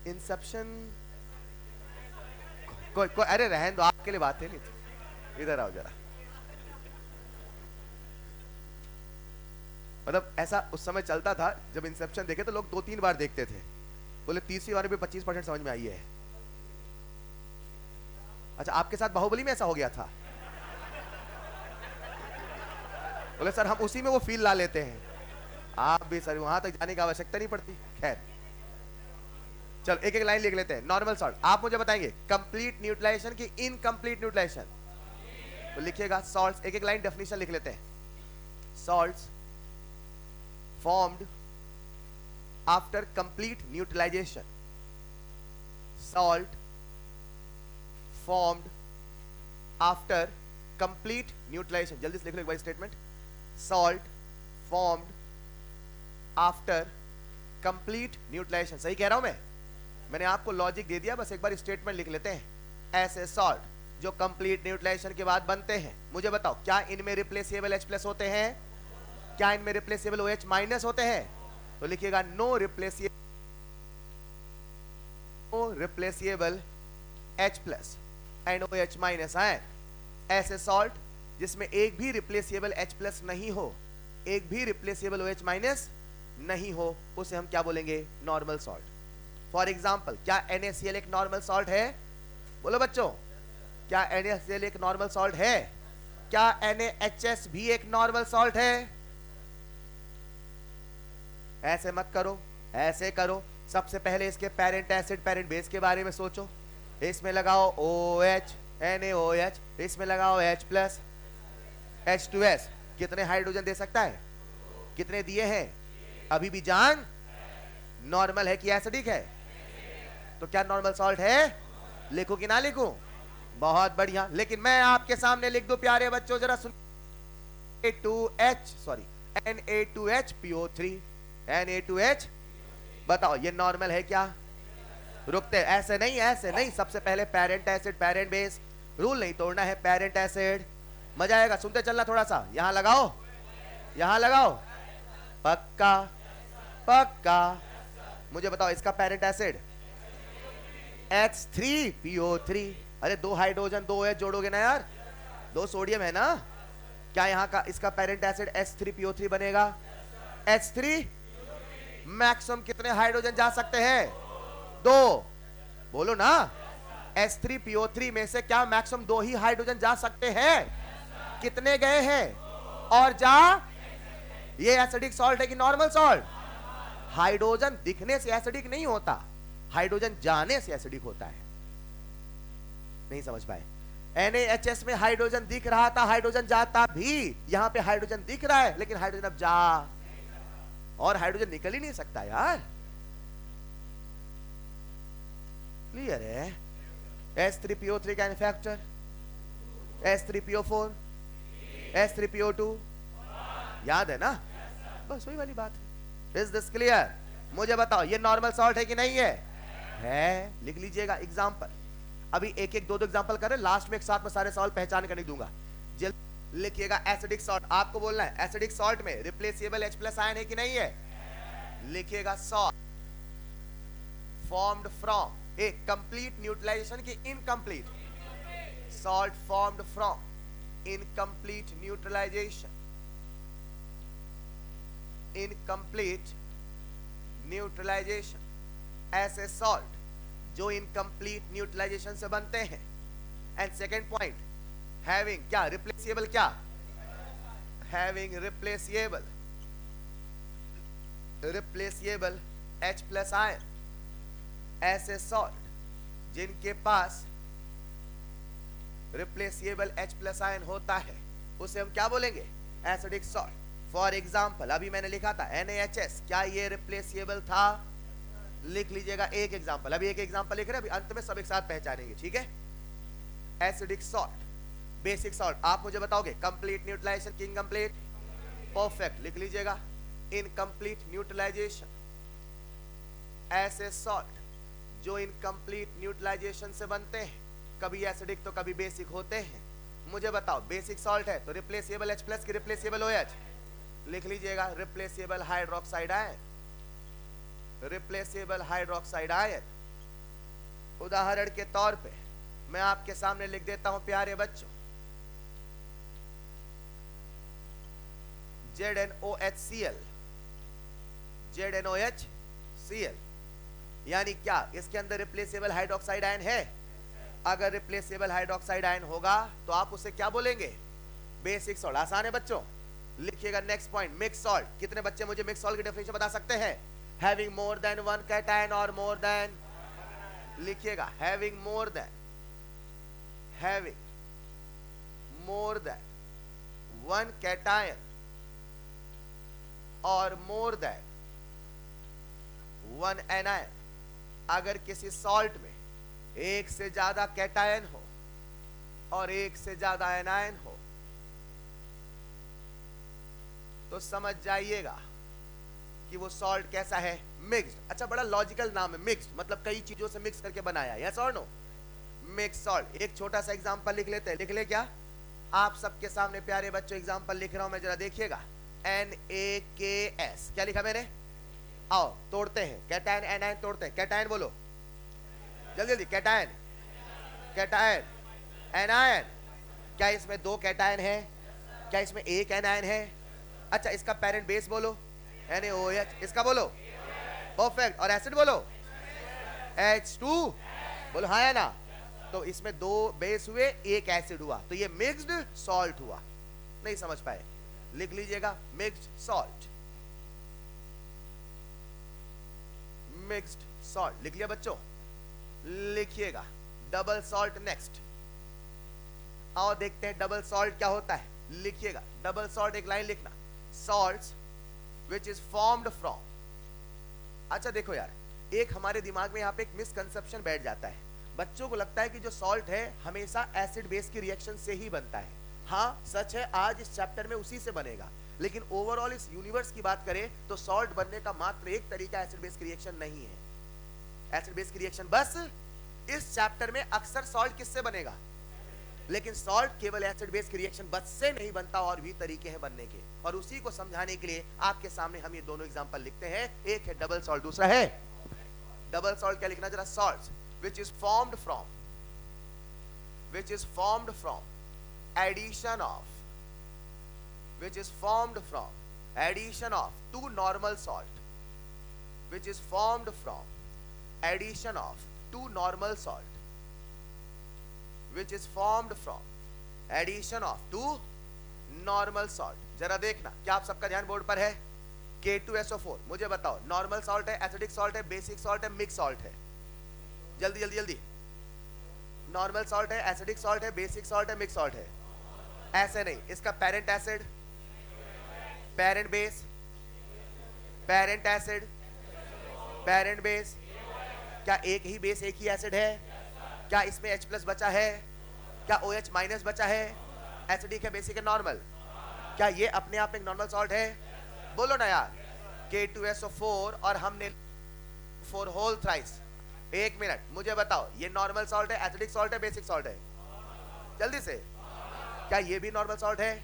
इंसेप्शन कोई अरे रहन दो, आपके लिए बात है नहीं। इधर आओ जरा। मतलब ऐसा उस समय चलता था, जब इंसेप्शन देखे तो लोग 2-3 बार देखते थे, बोले तीसरी बार भी 25% समझ में आई है। अच्छा, आपके साथ बाहुबली में ऐसा हो गया था? बोले सर हम उसी में वो फील ला लेते हैं। आप भी सर वहां तक जाने की आवश्यकता नहीं पड़ती। खैर चलो एक एक लाइन लिख लेते हैं। नॉर्मल सॉल्ट, आप मुझे बताएंगे कंप्लीट न्यूट्रलाइजेशन की इनकम्प्लीट न्यूट्रलाइजेशन? तो लिखिएगा सॉल्ट्स, एक एक लाइन डेफिनेशन लिख लेते हैं। Salts formed after complete neutralization. Salt formed after complete neutralization. जल्दी से लिख लो एक बार statement. Salt formed after complete neutralization। सही कह रहा हूं मैं? मैंने आपको लॉजिक दे दिया, बस एक बार स्टेटमेंट लिख लेते हैं। ऐसे सॉल्ट जो कंप्लीट न्यूट्रलाइजेशन के बाद बनते हैं, मुझे बताओ क्या इनमें रिप्लेसेबल H+ होते हैं? क्या इनमें रिप्लेसेबल OH- होते हैं? तो लिखिएगा no replaceable H+ and OH- है। ऐसे सॉल्ट जिसमें एक भी रिप्लेसेबल H+ नहीं हो, एक भी रिप्लेसेबल OH- नहीं हो, उसे हम क्या बोलेंगे? Normal salt. फॉर एग्जाम्पल, क्या NaCl एक नॉर्मल सॉल्ट है? बोलो बच्चों, क्या NaCl एक नॉर्मल सॉल्ट है? क्या NaHS भी एक नॉर्मल सॉल्ट है? ऐसे मत करो, ऐसे करो। सबसे पहले इसके पेरेंट एसिड पेरेंट बेस के बारे में सोचो। इसमें लगाओ OH NaOH, इसमें लगाओ H+ H2S। कितने हाइड्रोजन दे सकता है? कितने दिए हैं? अभी भी जान नॉर्मल है कि एसिडिक है? तो क्या नॉर्मल सॉल्ट है? लिखूं कि ना लिखूं? बहुत बढ़िया, लेकिन मैं आपके सामने लिख दूं प्यारे बच्चों, जरा सुन। Na2HPO3 Na2H, बताओ ये नॉर्मल है क्या? रुकते, ऐसे नहीं, ऐसे नहीं। सबसे पहले parent acid parent base, rule नहीं तोड़ना है। पेरेंट एसिड, मजा आएगा, सुनते चलना थोड़ा सा। यहां लगाओ, यहां लगाओ, पक्का पक्का। मुझे बताओ इसका पेरेंट एसिड H3PO3, अरे 2 हाइड्रोजन 2 OH जोड़ोगे ना यार, 2 सोडियम है ना, क्या यहाँ का इसका पेरेंट एसिड H3PO3 बनेगा? H3 मैक्सिमम कितने हाइड्रोजन जा सकते हैं? 2। बोलो ना, H3PO3 में से क्या मैक्सिमम 2 ही हाइड्रोजन जा सकते हैं? कितने गए हैं? और जा, ये एसिडिक सॉल्ट है कि नॉर्मल सॉल्ट? हाइड्रोजन दिखने से एसिडिक नहीं होता, हाइड्रोजन जाने से एसिडिक होता है। नहीं समझ पाए? NaHS में हाइड्रोजन दिख रहा था, हाइड्रोजन जाता भी, यहां पे हाइड्रोजन दिख रहा है लेकिन हाइड्रोजन अब जा, और हाइड्रोजन निकल ही नहीं सकता यार। क्लियर है? H3PO3 का फैक्टर H3PO4 H3PO2 याद है ना? बस वही वाली बात है। Is this clear? मुझे बताओ ये नॉर्मल सॉल्ट है कि नहीं है? है। लिख लीजिएगा एग्जांपल, अभी एक एक दो एग्जांपल करें, लास्ट में एक साथ में सारे सॉल्ट पहचान करने दूंगा। जल्दी लिखिएगा एसिडिक सॉल्ट, आपको बोलना है एसिडिक सॉल्ट में रिप्लेसेबल H+ आयन है कि नहीं है? लिखिएगा salt formed from a complete neutralization की incomplete, salt formed from incomplete neutralization, incomplete neutralization, ऐसे सॉल्ट जो इनकम्प्लीट न्यूट्रलाइजेशन से बनते हैं। एंड सेकेंड पॉइंट, हैविंग क्या? रिप्लेसेबल क्या? हैविंग रिप्लेसेबल H+ आयन, ऐसे सॉल्ट जिनके पास रिप्लेसेबल H+ आयन होता है उसे हम क्या बोलेंगे? Acidic salt. फॉर एग्जाम्पल अभी मैंने लिखा था NaHS, क्या ये रिप्लेसेबल था? लिख लीजिएगा एक एग्जाम्पल, अभी एक एग्जाम्पल लिख रहे हैं, अभी अंत में सब एक साथ पहचानेंगे, ठीक है? एसिडिक सॉल्ट, बेसिक सॉल्ट, आप मुझे बताओगे कंप्लीट न्यूट्रलाइजेशन की इनकम्प्लीट? परफेक्ट, लिख लीजिएगा इनकम्प्लीट न्यूट्रलाइजेशन, ऐसे सॉल्ट जो इनकम्प्लीट न्यूट्रलाइजेशन से बनते हैं, कभी एसिडिक तो कभी बेसिक होते हैं। मुझे बताओ बेसिक सॉल्ट है तो रिप्लेसेबल H+ की रिप्लेसेबल OH? लिख लीजिएगा replaceable hydroxide ion, replaceable hydroxide ion. उदाहरण के तौर पे मैं आपके सामने लिख देता हूं प्यारे बच्चों, ZnOHCl, ZnOHCl, यानी क्या इसके अंदर रिप्लेसेबल हाइड्रोक्साइड आयन है? अगर रिप्लेसेबल हाइड्रोक्साइड आयन होगा तो आप उसे क्या बोलेंगे? Basic salt. आसान है बच्चों। लिखिएगा नेक्स्ट पॉइंट, मिक्स सॉल्ट। कितने बच्चे मुझे मिक्स सॉल्ट की डेफिनेशन बता सकते हैं? Having more than one cation और मोर देन, लिखिएगा having more than one cation और मोर देन वन एनायन। अगर किसी सॉल्ट में एक से ज्यादा कैटायन हो और एक से ज्यादा एनायन हो तो समझ जाइएगा कि वो सॉल्ट कैसा है? मिक्स्ड। अच्छा, बड़ा लॉजिकल नाम है मिक्स्ड, मतलब कई चीजों से मिक्स करके बनाया। यस और नो? Mix salt. एक छोटा सा एग्जांपल लिख लेते हैं। लिख ले क्या? आप सबके सामने प्यारे बच्चों एग्जांपल लिख रहा हूं मैं, जरा देखिएगा। NaKS, क्या लिखा मैंने? आओ तोड़ते हैं, कैटायन एनायन तोड़ते हैं। कैटायन बोलो जल्दी जल्दी, कैटायन कैटायन एनायन। क्या इसमें 2 कैटायन है? क्या इसमें 1 एनायन है? अच्छा, इसका पेरेंट बेस बोलो NaOH, इसका बोलो परफेक्ट, और एसिड बोलो H2 बोलो, हाँ है ना? तो इसमें 2 बेस हुए, 1 एसिड हुआ, तो ये मिक्स्ड सॉल्ट हुआ। नहीं समझ पाए? लिख लीजिएगा मिक्स्ड सॉल्ट, मिक्स्ड सॉल्ट। लिख लिया बच्चों? लिखिएगा डबल सॉल्ट नेक्स्ट। आओ देखते हैं डबल सॉल्ट क्या होता है। लिखिएगा डबल सॉल्ट, एक लाइन लिखना, salts which is formed from। अच्छा देखो यार, एक हमारे दिमाग में यहाँ पे एक मिसकंसेप्शन बैठ जाता है। बच्चों को लगता है कि जो सॉल्ट है हमेशा एसिड बेस की रिएक्शन से ही बनता है। हाँ सच है, आज इस चैप्टर में उसी से बनेगा, लेकिन ओवरऑल इस यूनिवर्स की बात करें तो सॉल्ट बनने का मात्र एक तरीका एसिड बेस की रिएक्शन नहीं है। एसिड बेस की रिएक्शन बस इस चैप्टर में अक्सर सॉल्ट किससे बनेगा, लेकिन सॉल्ट केवल एसिड बेस की रिएक्शन बस से नहीं बनता, और भी तरीके हैं बनने के। और उसी को समझाने के लिए आपके सामने हम ये दोनों एग्जांपल लिखते हैं। एक है डबल सॉल्ट, दूसरा है डबल सॉल्ट। क्या लिखना जरा? Salts which is formed from which is formed from addition of two normal salt, which is formed from addition of two normal salt, which is formed from addition of two normal salt. जरा देखना, क्या आप सबका ध्यान board पर है? K2SO4, मुझे बताओ, नॉर्मल सॉल्ट है, एसिडिक सॉल्ट है, बेसिक सॉल्ट है, मिक्स सॉल्ट है? जल्दी जल्दी जल्दी। नॉर्मल सॉल्ट है, एसिडिक सॉल्ट है, बेसिक सॉल्ट है, मिक्स सॉल्ट है? ऐसे नहीं, इसका parent acid, parent base, parent acid, parent base, क्या एक ही बेस एक ही एसिड है? क्या इसमें H प्लस बचा है? क्या OH माइनस बचा है? एसिडिक है, बेसिक है, नॉर्मल? क्या ये अपने आप एक नॉर्मल सॉल्ट है? बोलो ना यार। K2SO4 और हमने 4 होल थ्राइस। एक मिनट, मुझे बताओ, ये नॉर्मल सॉल्ट है, एसिडिक सॉल्ट है, बेसिक सॉल्ट है? जल्दी से। क्या ये भी नॉर्मल सॉल्ट है?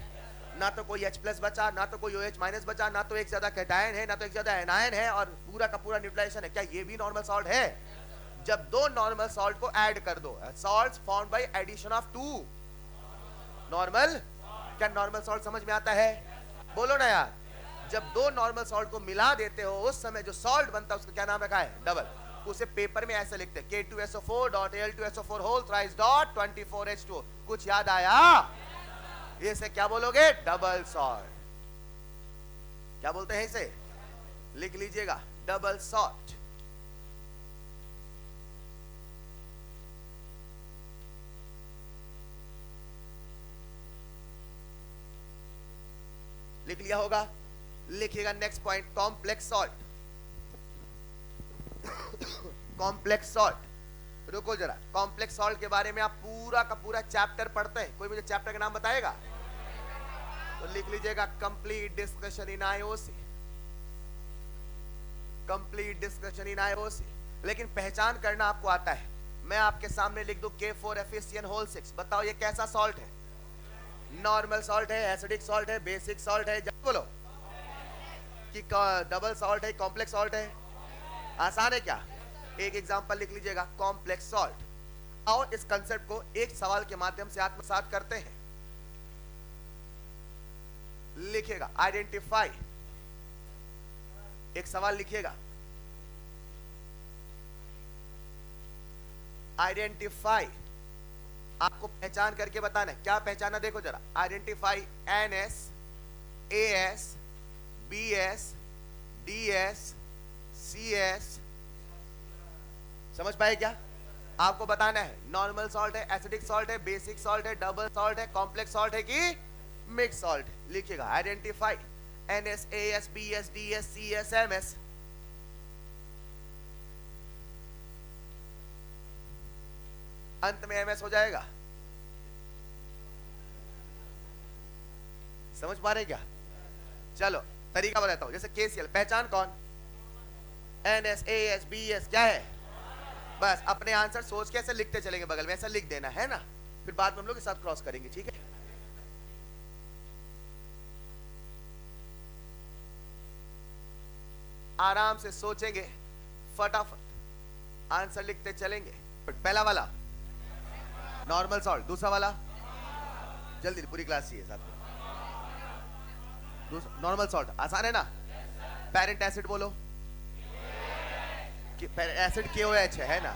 ना तो कोई H प्लस बचा, ना तो कोई OH माइनस बचा, ना तो एक ज्यादा कैटायन है, ना तो एक ज्यादा एनायन है, और पूरा का पूरा न्यूट्रलाइजेशन है। क्या ये भी नॉर्मल सॉल्ट है? जब दो नॉर्मल सॉल्ट को ऐड कर दो, salts formed by addition of two normal. क्या नॉर्मल सॉल्ट समझ में आता है? बोलो ना यार। जब दो नॉर्मल सॉल्ट को मिला देते हो, उस समय जो सॉल्ट बनता है उसका क्या नाम रखा है? डबल। उसे पेपर में ऐसे लिखते हैं, K2SO4.Al2SO4 कुछ याद आया? इसे क्या बोलोगे? Double salt. क्या बोलते हैं इसे? लिख लीजिएगा, डबल सॉल्ट। लिख लिया होगा? लिखिएगा next point, complex salt. Complex salt, रुको जरा। कॉम्प्लेक्स सॉल्ट के बारे में आप पूरा का पूरा चैप्टर पढ़ते हैं, कोई मुझे चैप्टर का नाम बताएगा? तो लिख लीजिएगा, complete discussion in IOC, complete discussion in IOC. लेकिन पहचान करना आपको आता है। मैं आपके सामने लिख दूं K4FeCN6, बताओ ये कैसा सॉल्ट है? नॉर्मल सॉल्ट है, एसिडिक सॉल्ट है, बेसिक सॉल्ट है? बोलो कि डबल सॉल्ट है, कॉम्प्लेक्स सॉल्ट है? आसान है क्या? एक एग्जांपल लिख लीजिएगा, कॉम्प्लेक्स सॉल्ट। और इस कंसेप्ट को एक सवाल के माध्यम से आत्मसात करते हैं। लिखिएगा, आइडेंटिफाई। एक सवाल लिखिएगा, आइडेंटिफाई। आपको पहचान करके बताना है। क्या पहचाना? देखो जरा, identify NS AS BS DS CS। समझ पाए क्या? आपको बताना है नॉर्मल सॉल्ट है, एसिडिक सॉल्ट है, बेसिक सॉल्ट है, डबल सॉल्ट है, कॉम्प्लेक्स सॉल्ट है कि मिक्स सॉल्ट। लिखिएगा, identify NS AS BS DS CS MS। अंत में MS हो जाएगा। समझ पा रहे क्या? चलो तरीका बताता हूं। जैसे KCl, पहचान कौन? NS AS BS क्या है? बस अपने आंसर सोच के ऐसे लिखते चलेंगे, बगल में ऐसा लिख देना है ना, फिर बाद में हम लोग के साथ क्रॉस करेंगे, ठीक है? आराम से सोचेंगे, फटाफट आंसर लिखते चलेंगे। पहला वाला नॉर्मल सॉल्ट, दूसरा वाला जल्दी, पूरी क्लास चाहिए साथ में। नॉर्मल सॉल्ट आसान है ना? पेरेंट एसिड बोलो। एसिड KOH है ना?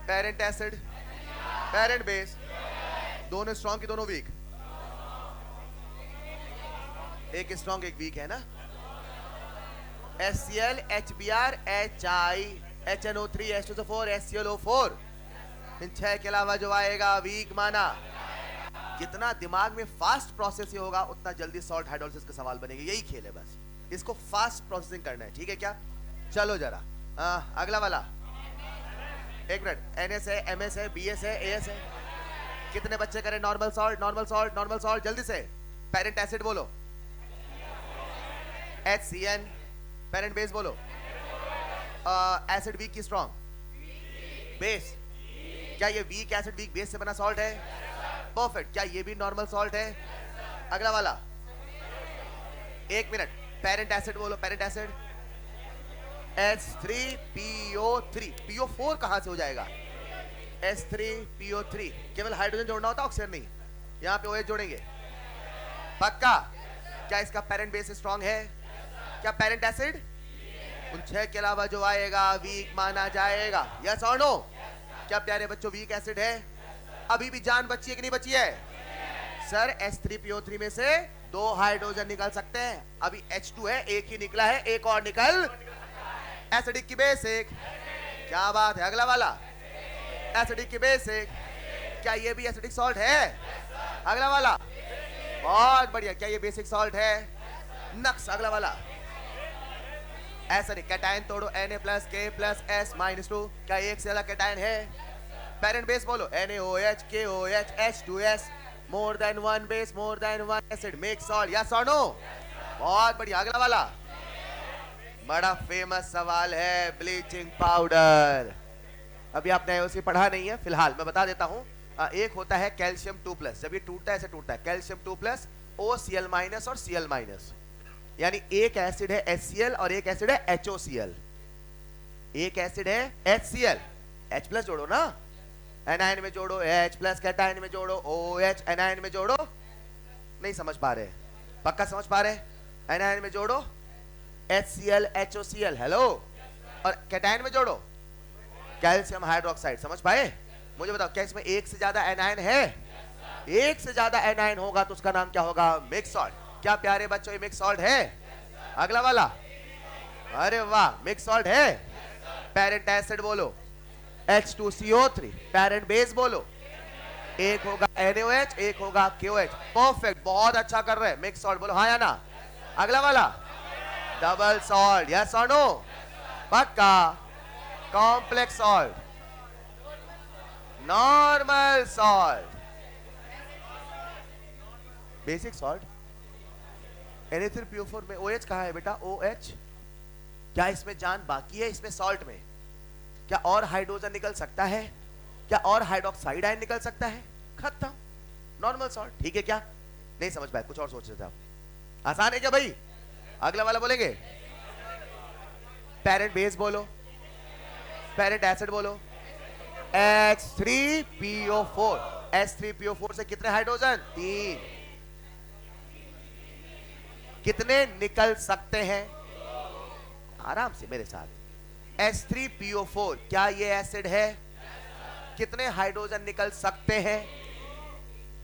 पेरेंट एसिड, पेरेंट बेस, दोनों स्ट्रॉन्ग की दोनों वीक? एक स्ट्रॉन्ग एक वीक है ना? HCl HBr HI HNO3 H2SO4 HClO4, इन 6 के अलावा जो आएगा वीक माना। जितना दिमाग में फास्ट प्रोसेस होगा उतना जल्दी सॉल्ट हाइड्रोलिसिस का सवाल बनेगा। यही खेल है, बस इसको फास्ट प्रोसेसिंग करना है, ठीक है क्या? चलो जरा अगला वाला। एक मिनट, NS है, MS है, BS है, AS है। कितने बच्चे करें normal salt? Normal salt, normal salt, जल्दी से। पेरेंट एसिड बोलो, HCN। पेरेंट बेस बोलो, एसिड वीक की स्ट्रॉन्ग, बेस। क्या ये वीक एसिड वीक बेस से बना सॉल्ट है? परफेक्ट। क्या ये भी नॉर्मल सॉल्ट है? अगला वाला, एक मिनट, पेरेंट एसिड बोलो, पेरेंट एसिड H3PO3। PO4 कहां से हो जाएगा? H3PO3 केवल हाइड्रोजन जोड़ना होता, ऑक्सीजन नहीं। यहाँ पे OH जोड़ेंगे, पक्का? क्या इसका पेरेंट बेस स्ट्रॉन्ग है? क्या पेरेंट एसिड? उन 6 के अलावा जो आएगा वीक माना जाएगा, यस और नो? क्या प्यारे बच्चों वीक एसिड है? अभी भी जान बची है कि नहीं बची है? सर H3PO3 में से 2 हाइड्रोजन निकल सकते हैं, अभी H2 है, एक ही निकला है, एक और निकल। एसिडिक की बेसिक, क्या बात है? अगला वाला एसिडिक की बेसिक, क्या ये भी एसिडिक सॉल्ट है? अगला वाला, बहुत बढ़िया, क्या ये बेसिक सॉल्ट है? नक्स। अगला वाला एसिडिक कैटायन तोड़ो, Na+K+S-2, क्या एक से ज्यादा कैटायन है? पेरेंट बेस बोलो, NaOH, KOH, H2S, more than one base, more than one acid, make salt, yes और नो? बहुत बढ़िया। अगला वाला बड़ा फेमस सवाल है, ब्लीचिंग पाउडर। अभी आपने उसे पढ़ा नहीं है, फिलहाल मैं बता देता हूं। एक होता है कैल्शियम 2+, जब ये टूटता है ऐसे टूटता है, कैल्शियम 2+, OCl- और Cl-, यानी एक एसिड है HCl और एक एसिड है HOCl। एक एसिड है HCl, H+ जोड़ो ना, एनायन में जोड़ो, H+, कैटायन में जोड़ो, OH, एनायन में जोड़ो। नहीं समझ पा रहे? पक्का समझ पा रहे? एनायन में जोड़ो HCl, HOCl, हेलो, और कैटायन में जोड़ो कैल्शियम हाइड्रोक्साइड। समझ पाए? मुझे बताओ, क्या इसमें एक से ज्यादा एनायन है? एक से ज्यादा एनायन होगा तो उसका नाम क्या होगा? Mix salt. क्या प्यारे बच्चों ये मिक्स सॉल्ट है? अगला वाला, अरे वाह, मिक्स सॉल्ट है। पेरेंट एसिड बोलो H2CO3, पेरेंट बेस बोलो, एक होगा NaOH, एक होगा KOH। परफेक्ट, बहुत अच्छा कर रहे हैं। मिक्स सॉल्ट बोलो, हाँ या ना? अगला वाला डबल सॉल्ट, यस और नो? पक्का? Complex salt, normal salt, basic salt. Na3PO4 में OH कहाँ है बेटा? OH। क्या इसमें जान बाकी है? इसमें सॉल्ट में क्या और हाइड्रोजन निकल सकता है? क्या और हाइड्रोक्साइड आयन निकल सकता है? खत्म, नॉर्मल सॉल्ट। ठीक है क्या? नहीं समझ पाए? कुछ और सोच रहे थे आप? आसान है क्या भाई? अगला वाला बोलेंगे, पेरेंट बेस बोलो, पेरेंट एसिड बोलो, H3PO4। H3PO4 से कितने हाइड्रोजन? 3। कितने निकल सकते हैं? आराम से मेरे साथ। H3PO4, क्या ये एसिड है? कितने हाइड्रोजन निकल सकते हैं?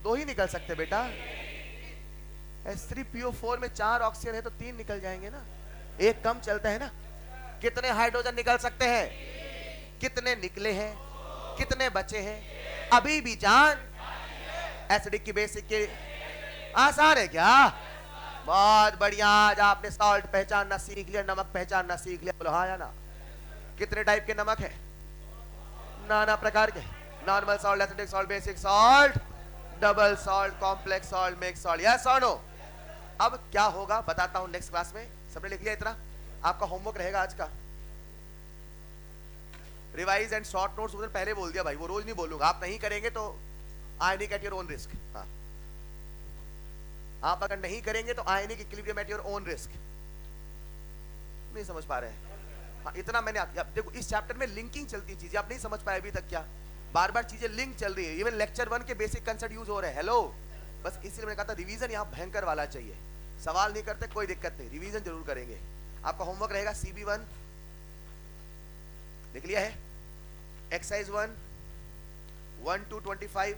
2 ही निकल सकते बेटा। H3PO4 में 4 ऑक्सीजन है तो 3 निकल जाएंगे ना, एक कम चलता है ना। कितने हाइड्रोजन निकल सकते हैं? कितने निकले हैं? कितने बचे हैं? अभी भी जान? एसिडिक की बेसिक के आसान है क्या? बहुत बढ़िया, आज आपने सॉल्ट पहचानना सीख लिया, नमक पहचानना सीख लिया। बोलो हाँ या ना? कितने टाइप के नमक है? नाना प्रकार के, normal salt, acidic salt, basic salt, double salt, complex salt, mix salt, yes और नो? अब क्या होगा बताता हूं नेक्स्ट क्लास में। सबने लिख लिया इतना? आपका होमवर्क रहेगा आज का, रिवाइज एंड शॉर्ट नोट्स। उधर पहले बोल दिया भाई, वो रोज नहीं बोलूंगा, आप नहीं करेंगे तो आयनिक एट योर ओन रिस्क। हाँ, आप अगर नहीं करेंगे तो ionic equilibrium at your own risk. नहीं समझ पा रहे हैं? हाँ, इतना मैंने आप देखो, इस चैप्टर में लिंकिंग चलती है चीजें, आप नहीं समझ पाए अभी तक क्या? बार बार चीजें लिंक चल रही है। इवन लेक्चर 1 के बेसिक कंसेप्ट यूज हो रहे हैं। हेलो, बस इसलिए मैंने कहा था रिवीजन यहाँ भयंकर वाला चाहिए। सवाल नहीं करते कोई दिक्कत नहीं, रिवीजन जरूर करेंगे। आपका होमवर्क रहेगा CB1, लिख लिया है? Exercise 1 1 to 25,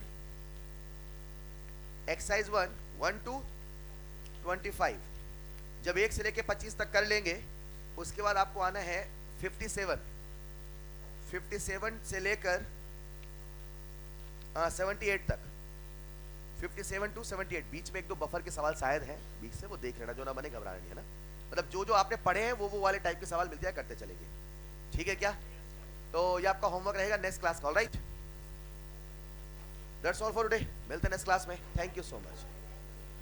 exercise 1 to 25। जब 1 से लेके 25 तक कर लेंगे, उसके बाद आपको आना है 57 से लेकर 78 तक। 57 to 78, बीच में 1-2 बफर के सवाल शायद हैं, बीच से वो देख लेना, जो ना बने घबराना नहीं है ना। मतलब जो जो आपने पढ़े हैं वो वाले टाइप के सवाल मिल जाए, करते चलेंगे। ठीक है क्या? तो ये आपका होमवर्क रहेगा नेक्स्ट क्लास का। Alright, that's all for today. मिलते हैं नेक्स्ट क्लास में। Thank you so much.